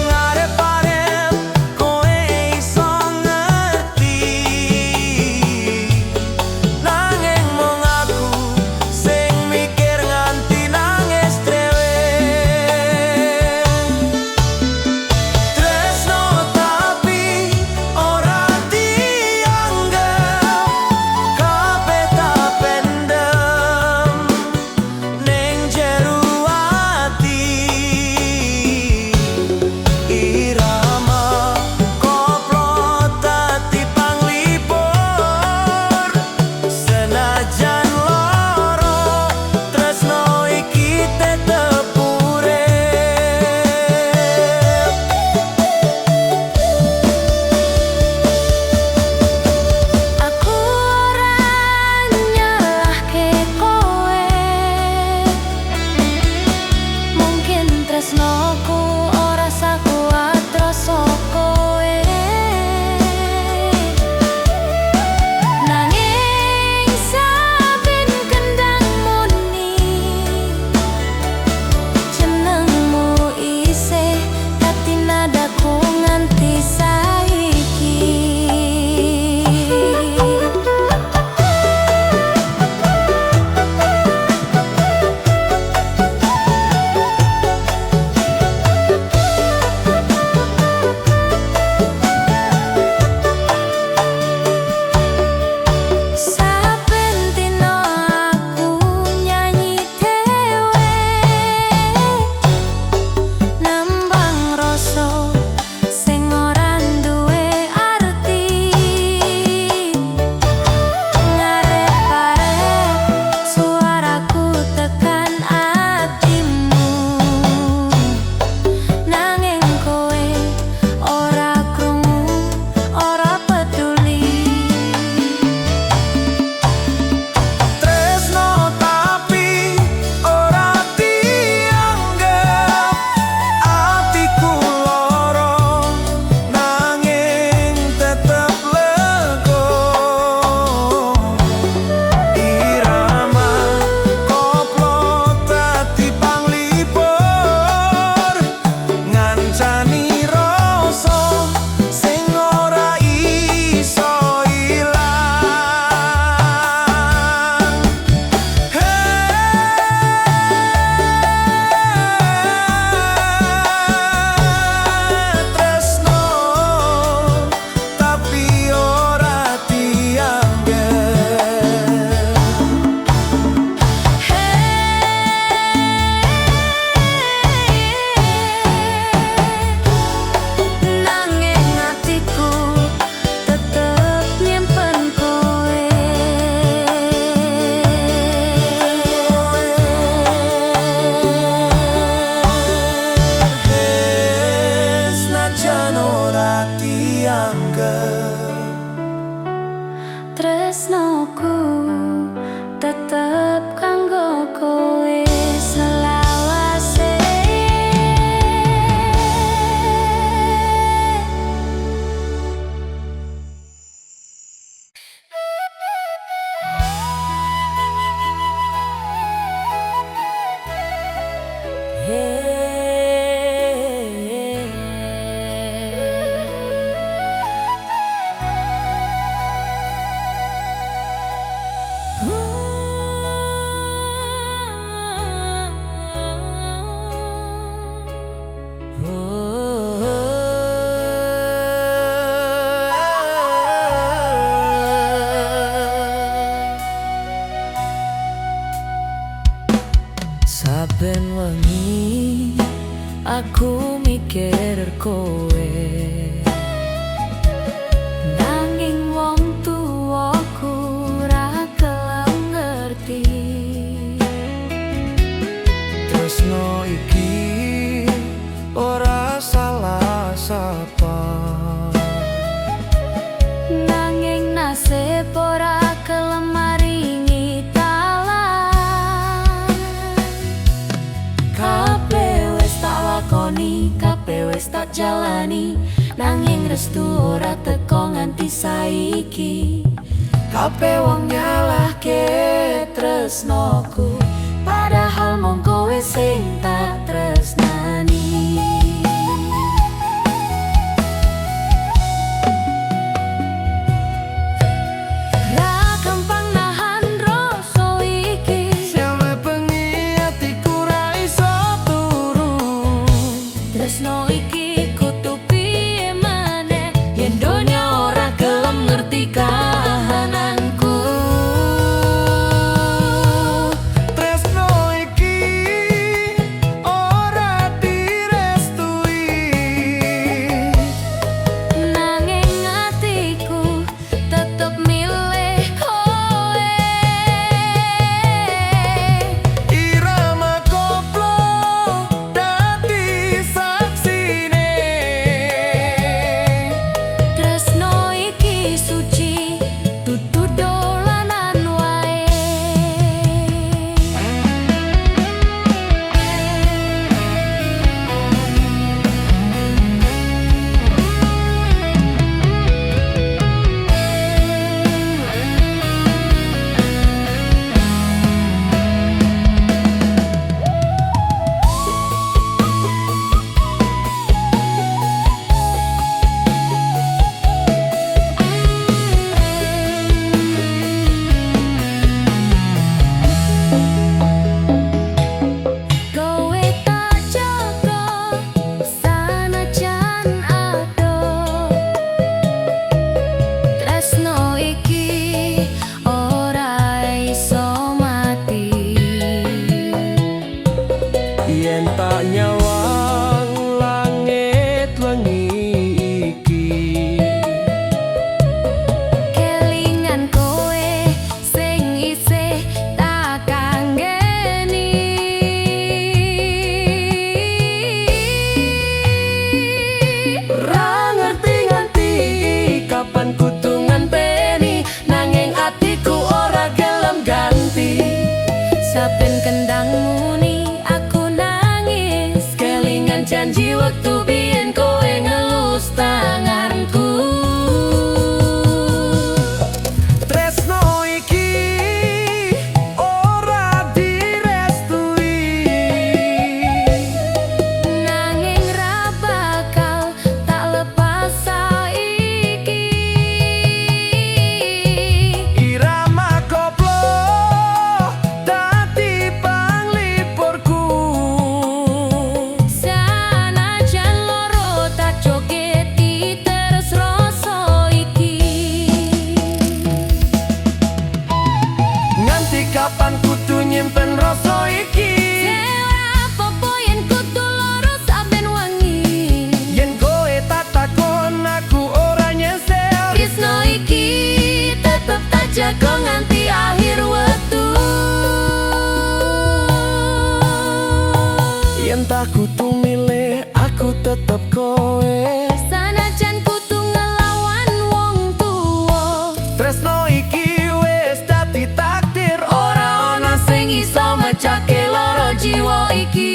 Ngarep-arep kowe iso ngerti, nanging mung aku sing mikir nganti nangis dhewe. Tresno tapi ora dianggep, kabeh tak pendem ning jero ati. Irama koplo dadi panglipur, senajan loro tresno iki tetep urip.
Aku ora nyalahke kowe, mungkin tresnoku ora sakuat rasa kowe. Nanging saben kendang muni, jenengmu isih dadi nadaku nganti saiki. aku mikir kowe. Nanging wong tuwaku ora gelem ngerti.
Tresno iki ora salah sapa,
Nanging nasib ora gelem maringi talan. Kabeh wis tak lakoni, kabeh wis tak jalani, nanging restu ora teko nganti saiki. Kabeh wong nyalahke tresnoku, padahal mung kowe sing tak tresnani. Ra gampang nahan rasa iki,
sampe bengi atiku ra iso turu.
tresno iki kudu piye maneh yen donya ora gelem ngerti kahananku.
Tresno iki ora direstui,
Nanging atiku tetep milih kowe.
irama koplo dadi saksine.
Tresno iki suci, dudu dolanan wae. Kowe tak jaga sanajan adoh. Tresno iki ora iso mati.
Yen tak nyawang langit wengi iki,
Kelingan kowe sing isih tak kanggeni.
ra ngerti nganti kapan kudu ngenteni, nanging atiku ora gelem ganti.
Saben kendang muni aku nangis, kelingan janji waktu biyen kowe ngelus tanganku.
Tresno iki ora direstui,
Nanging ra bakal tak lepas saiki.
irama koplo dadi panglipurku.
Sanajan loro tak jogeti terus rasa iki.
Nganti kapan kudu nyimpen rasa iki,
Ora apa-apa yen kudu loro saben wengi.
yen kowe tak takon aku ora nyesel.
Tresno iki tetep tak jaga nganti akhir wektu.
Yen tak kudu milih aku tetep kowe.
Sanajan kudu ngelawan wong tuwa,
Tresno iki wis dadi takdir, ora ana sing iso mecake loro jiwa iki.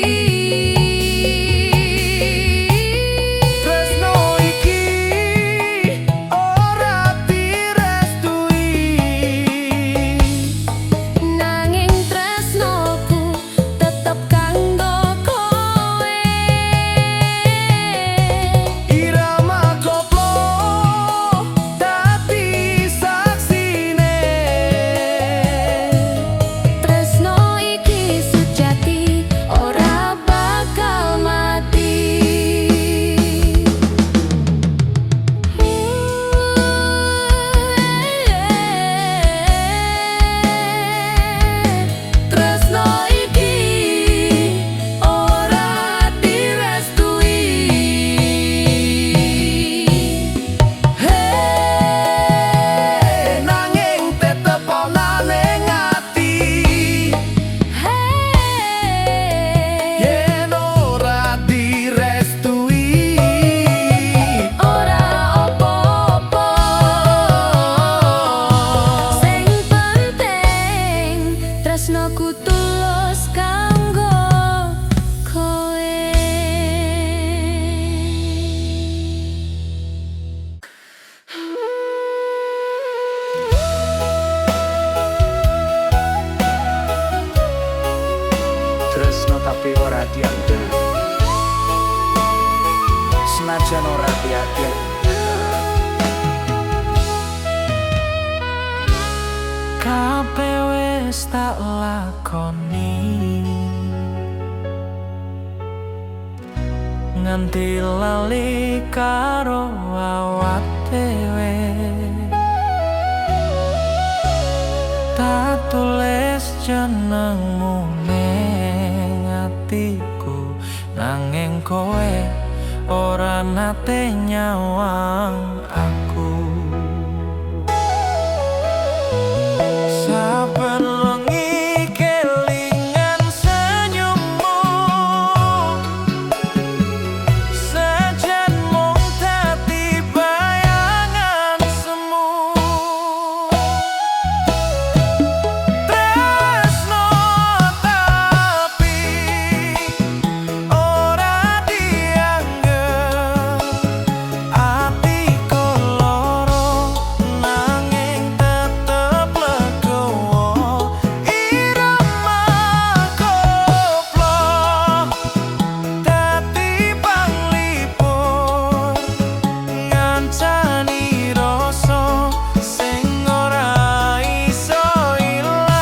Tresno iki ora direstui,
nanging tresnoku tetep kanggo kowe.
yakin.
Kabeh wis tak lakoni nganti lali karo awak dhewe. Tak tulis jenengmu ning atiku, nanging kowe ora nate nyawang aku. Saben wengi kelingan senyummu, sejen mung dadi bayangan semu. Tresno tapi ora dianggep, atiku loro nanging tetep legowo. Irama koplo dadi panglipur, ngancani rasa sing ora iso ilang.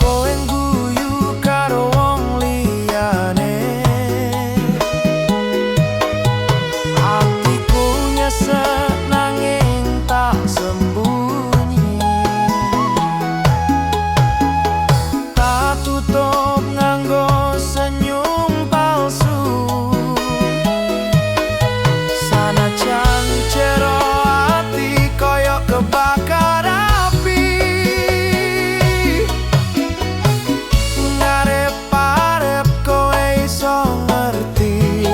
Kowe guyu karo wong liyane, atiku nyesek nanging tak sembunyi. Tak tutup nganggo senyum palsu, sanajan jero ati koyo kebakar api. Ngarep-arep kowe iso ngerti,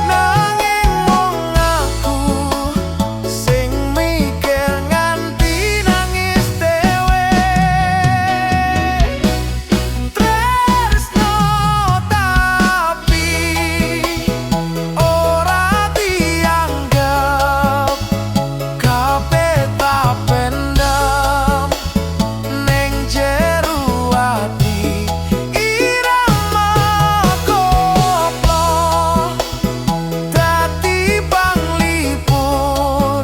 nanging mung aku sing mikir nganti nangis dhewe. Tresno tapi ora dianggep, kabeh tak pendem ning jero ati. Irama koplo dadi panglipur,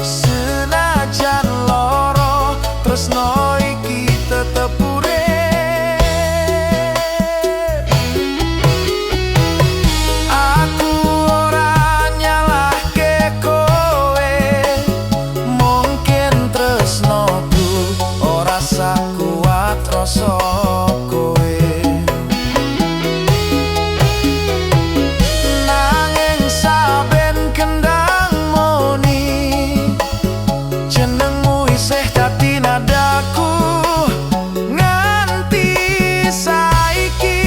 senajan loro tresno iki tetep urip. Aku ora nyalahke kowe, mungkin tresnoku ora sakuat rasa kowe. Nanging saben kendang moni, jenengmu isih dadi nadaku nganti saiki.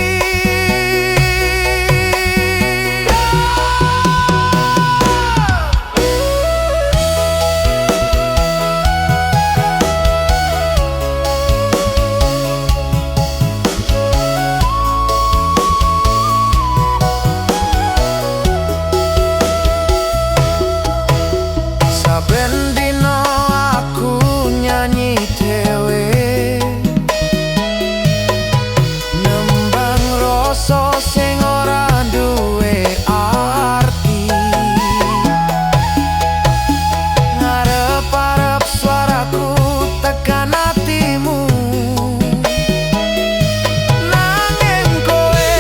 Saben dino aku nyanyi dhewe, nembang rasa sing ora duwe arti. Ngarep-arep suaraku tekan atimu, nanging kowe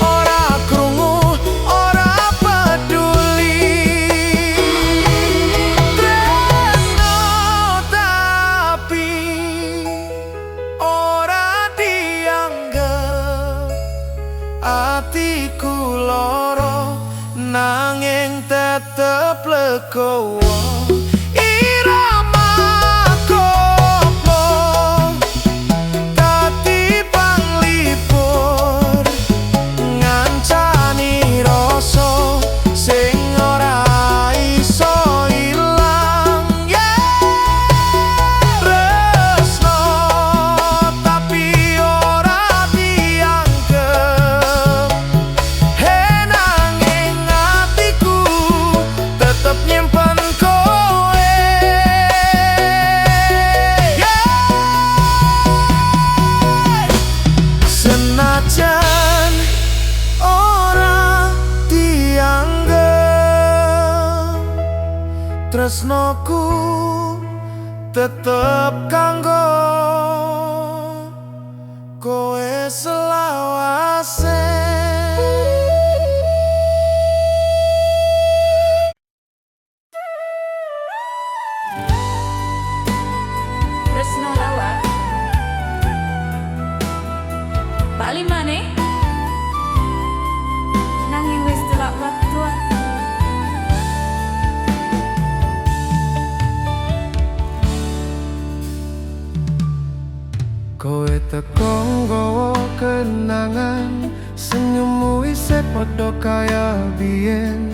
ora krungu, ora peduli. Tresno tapi ora dianggep, atiku loro nanging tetep legowo. Irama koplo dadi panglipur,
tresnoku tetep kanggo kowe selawase.
Tresno lawa bali maneh nanging wis telak waktu.
Kowe teko nggawa kenangan, senyummu isih padha kaya biyen.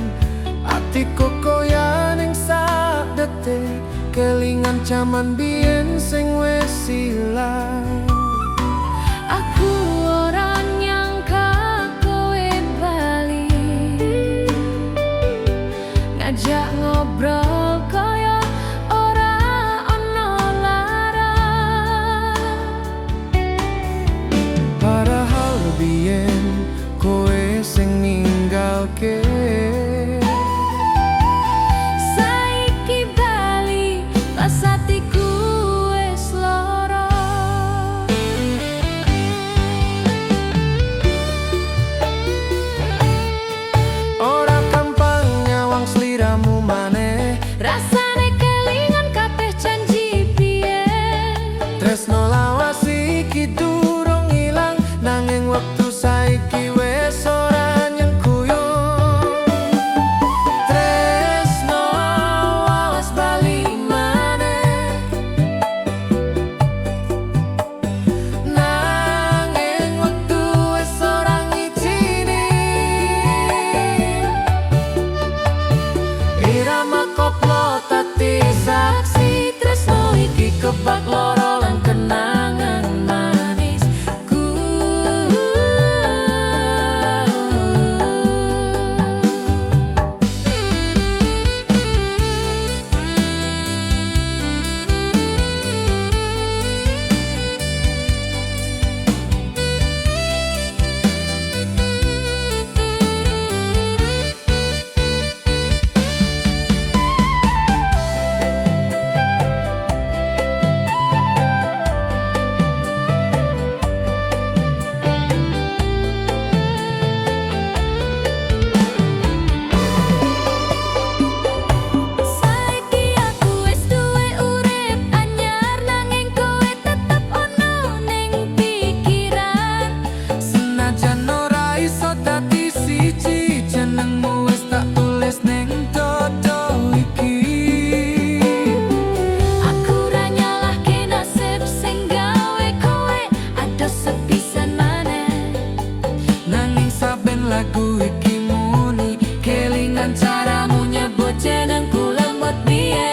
Atiku koyo ning sak detik, kelingan jaman biyen sing wis ilang.
Aku ora nyangka kowe bali ngajak ngobrol kaya ora ana larang.
Padahal biyen kowe sing ninggalke.
Saiki bali pas atiku wis lara.
Ora gampang nyawang sliramu maneh,
Rasane kelingan kabeh janji biyen.
tresno lawas iki durung ilang, nanging wektu saiki wis ora nyengkuyung. Tresno lawas bali maneh, nanging wektu wis ora ngijini. Irama koplo tati saksi, tresno iki kebak loro lan kenangan manisku.
Saiki aku wis duwe urip anyar, nanging kowe tetep ono ning pikiran.
Senajan ora iso dadi siji, jenengmu wis tak tulis ning dodo iki.
Aku ra nyalahke nasib sing gawe kowe adoh sepisan maneh.
Nanging saben lagu iki muni kelingan caramu nyebut jenengku lembut biyen.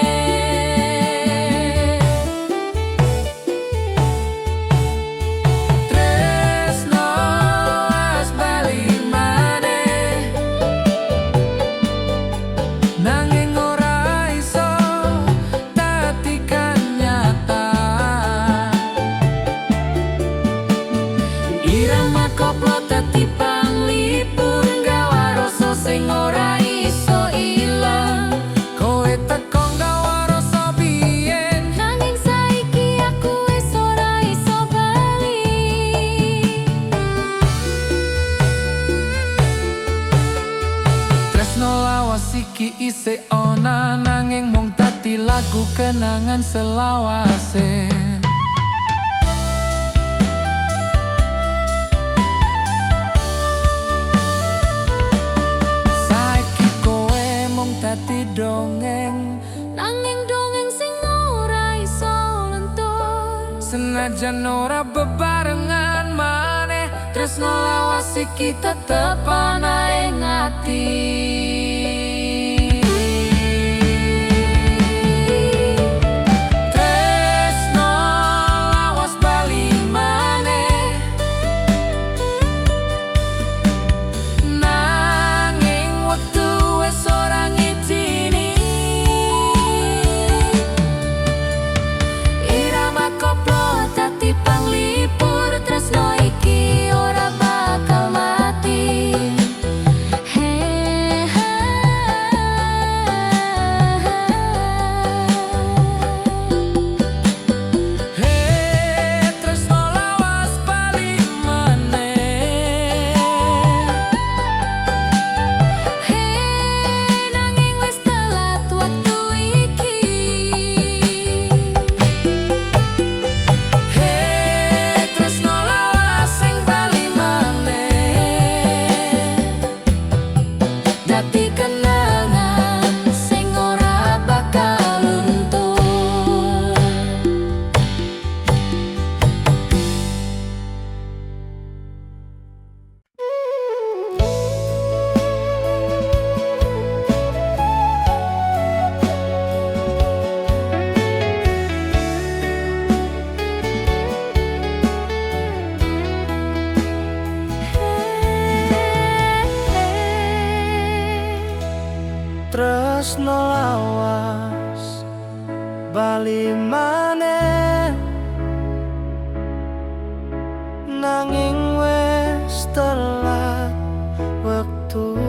Tresno lawas bali maneh, nanging ora iso dadi nyata. Irama koplo dadi panglipur, nggawa rasa sing ora iso ilang. Kowe teko nggawa rasa biyen,
Nanging saiki aku wis ora iso bali.
tresno lawas iki isih ana, nanging mung dadi lagu kenangan selawase. Saiki kowe mung dadi dongeng,
Nanging dongeng sing ora iso lentur.
senajan ora bebarengan maneh, tresno lawas iki tetep ana ing ati. Tresno lawas bali maneh, nanging wektu wis ora ngijini.
Irama koplo dadi panglipur, tresno iki ora bakal mati. He
tresno lawas bali maneh nanging wis telat wektu.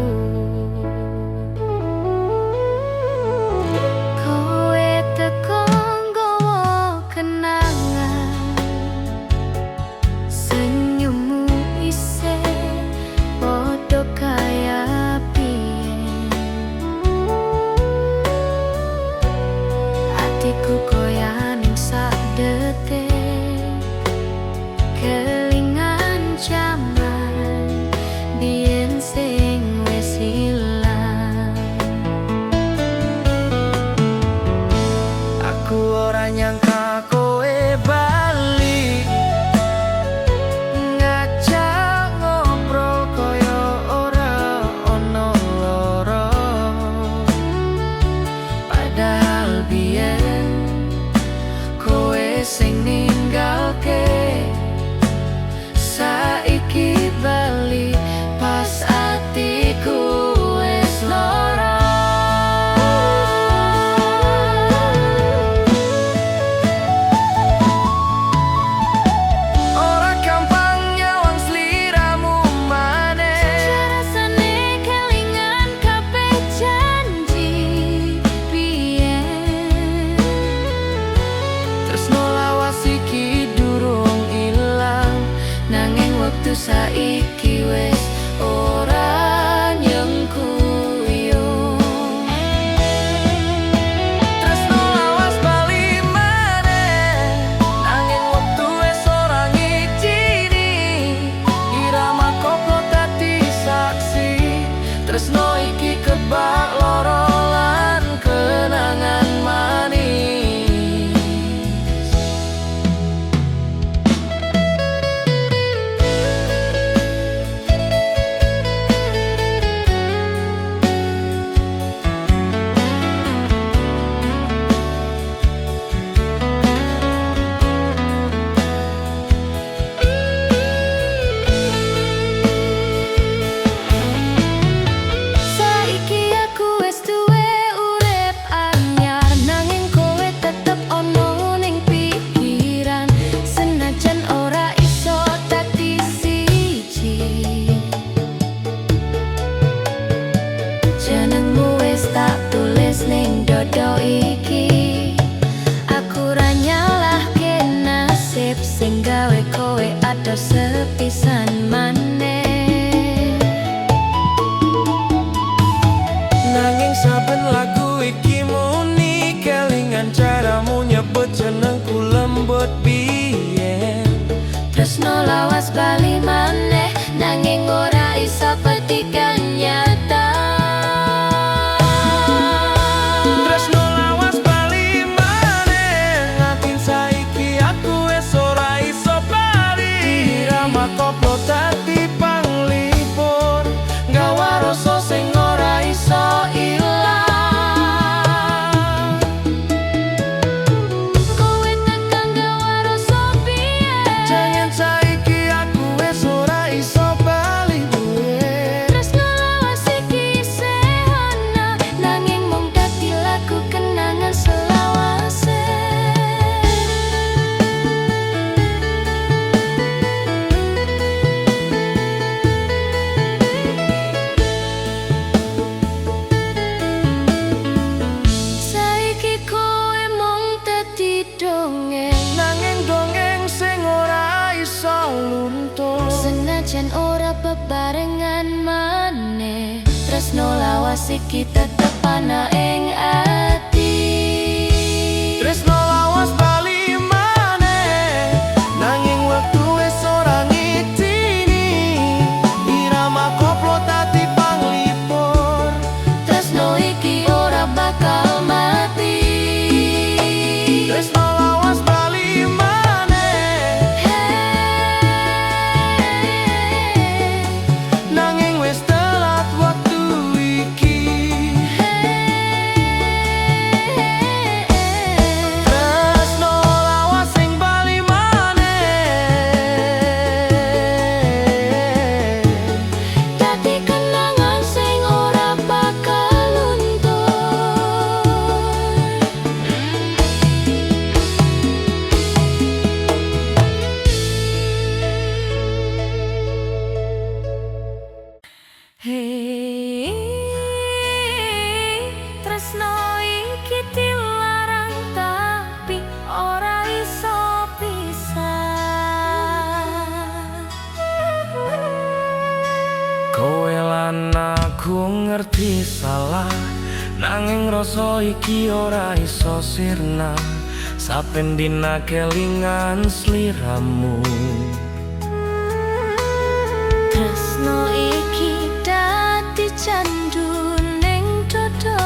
Kowe teko nggawa kenangan, senyummu isih padha kaya biyen. Atiku goyah ning sak detik, kelingan jaman biyen sing wis ilang.
Aku ora nyangka kowe bali ngajak ngobrol kaya ora ono loro. Padahal biyen kowe sing ninggalke, saiki bali pas atiku wis lara. Ora gampang nyawang sliramu maneh,
Rasane kelingan kabeh janji biyen.
tresno lawas iki durung ilang, nanging wektu saiki wis ora nyengkuyung. Tresno lawas bali maneh, nanging wektu wis ora ngijini. Irama koplo dadi saksi, tresno iki kebak loro lan kenangan manis.
Saiki aku wis duwe urip anyar, nanging kowe tetep ono ning pikiran. Senajan ora iso dadi siji, jenengmu wis tak tulis ning dodo iki. Aku ra nyalahke nasib sing gawe kowe ado sepisan maneh.
Nanging saben lagu iki muni kelingan caramu nyebut jenengku lembut biyen.
Tresno lawas bali maneh, nanging ora iso petikan nyata.
Tresno lawas bali maneh, nganti saiki aku wis ora iso bali. Irama koplo dadi panglipur, gawa rasa sing ora iso ilang.
Kowe tekan gawa rasa biyen,
Jangan saiki aku wis ora iso bali duwe.
tresno lawas iki isih ono, nanging mung dadi lagu kenangan selawase. Saiki kowe mung dadi dongeng,
Nanging dongeng sing ora iso luntur.
senajan ora bebarengan maneh. Tresno lawas iki tetep ana ing ati.
Tresno lawas bali maneh, nanging wektu wis ora ngitini. Irama koplo dadi panglipur,
Tresno iki ora bakal mati.
tresno lawas bali maneh, nanging wis telat waktu iki. Aku ngerti salah, nanging rasa iki ora iso sirna. Saben dina kelingan sliramu.
Tresno iki dadi candu ning dodo.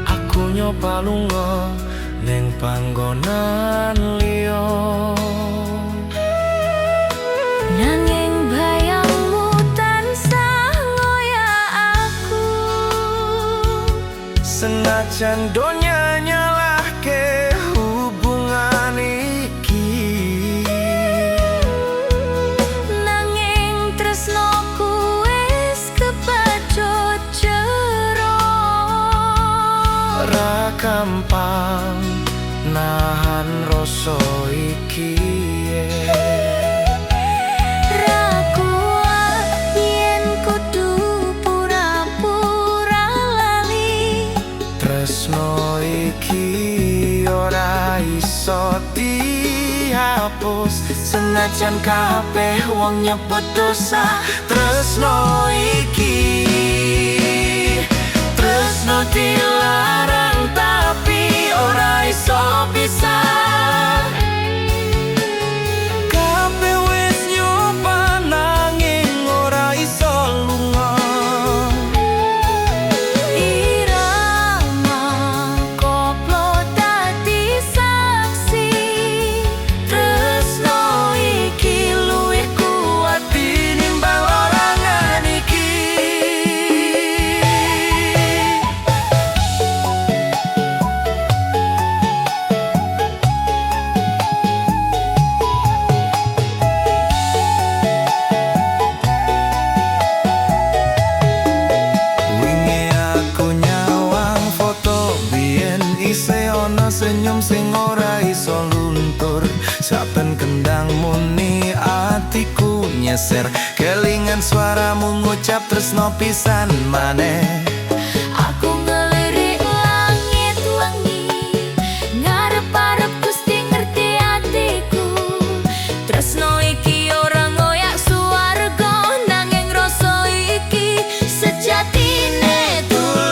Aku nyoba lunga ning panggonan liya,
Nanging bayangmu tansah ngoyak aku.
senajan donya nyalahke hubungan iki.
Nanging tresnoku wis kebacut jero.
Ora gampang nahan rasa iki.
Ra kuat yen kudu pura-pura lali.
Tresno iki ora iso dihapus, senajan kabeh wong nyebut dosa. Tresno iki, tresno dilarang tapi ora iso pisah. Kabeh wis nyoba nanging ora iso lunga.
Irama koplo dadi saksi.
Tresno iki luwih kuat tinimbang larangan iki. Wingi aku nyawang foto biyen isih ana senyum sing ora iso luntur. Saben kendang muni atiku nyeser, kelingan suaramu ngucap tresno pisan maneh.
Aku ngelirik langit wengi, ngarep-arep Gusti ngerti atiku. Tresno iki ora ngoyak swarga, nanging rasa iki sejatine tulus.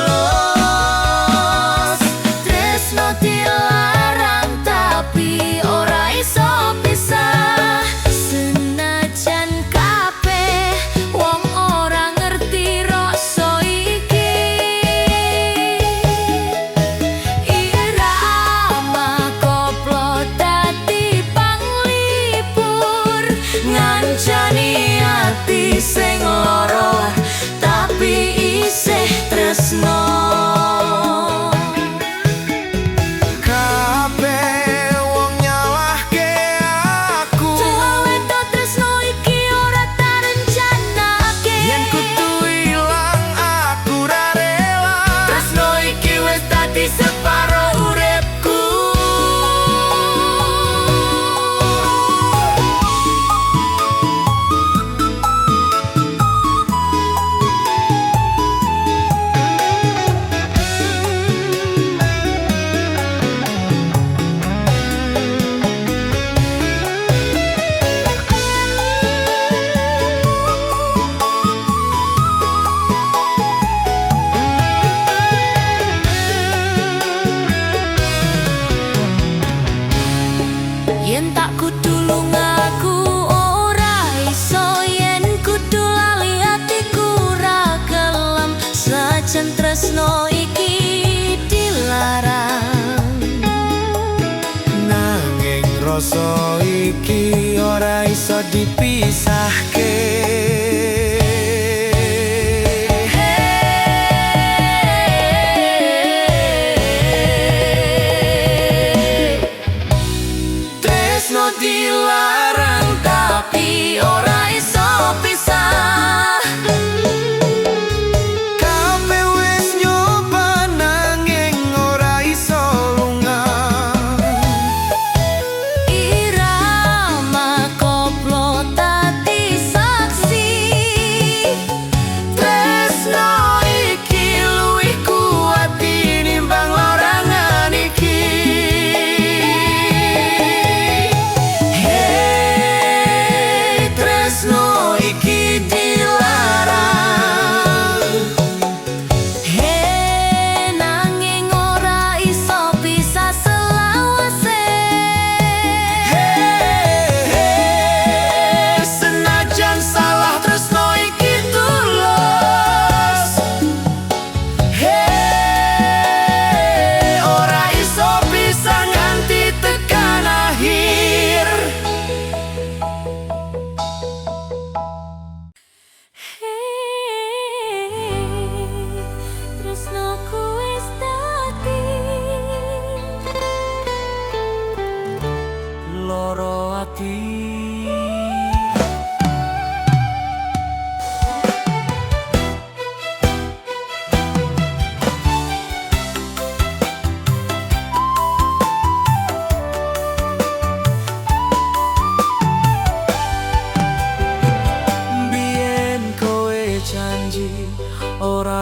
Tresno dilarang tapi ora iso pisah, senajan kabeh wong ora ngerti rasa iki. Irama koplo dadi panglipur, ngancani ati sing lara tapi isih tresno.
Kabeh wong nyalahke aku,
Tuweto tresno iki ora tak rencanake.
yen kudu ilang aku ora rela. Tresno iki wis dadi separo uripku.
Yen tak kudu lungaku ora iso, yen kudu lali atiku ora gelem, sajan tresno iki dilarang.
Nanging rasa iki ora iso dipisahke. Tresno dilarang tapi ora iso pisah. Kabeh wis nyoba nanging ora iso lunga.
Irama koplo dadi saksi.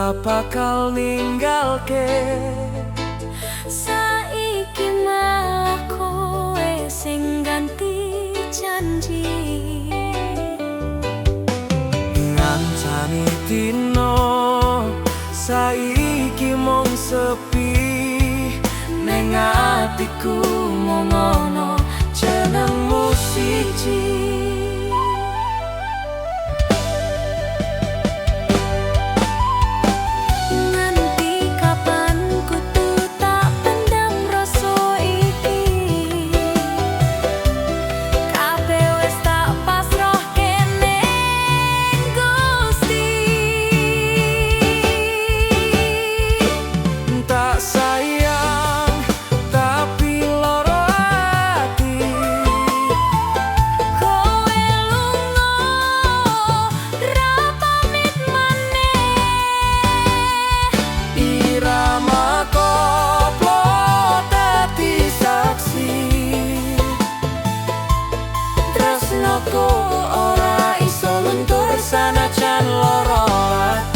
ora bakal ninggalke.
Saiki malah kowe sing ganti janji.
Ngancani dino saiki mung sepi, ning atiku mung ono jenengmu siji.
Nganti kapan kudu tak pendam rasa iki? Kabeh wis tak pasrahke ning Gusti.
Tak sayang tapi loro ati,
Kowe lunga ra pamit maneh.
irama koplo dadi saksi. Tresnoku ora iso luntur sanajan loro ati.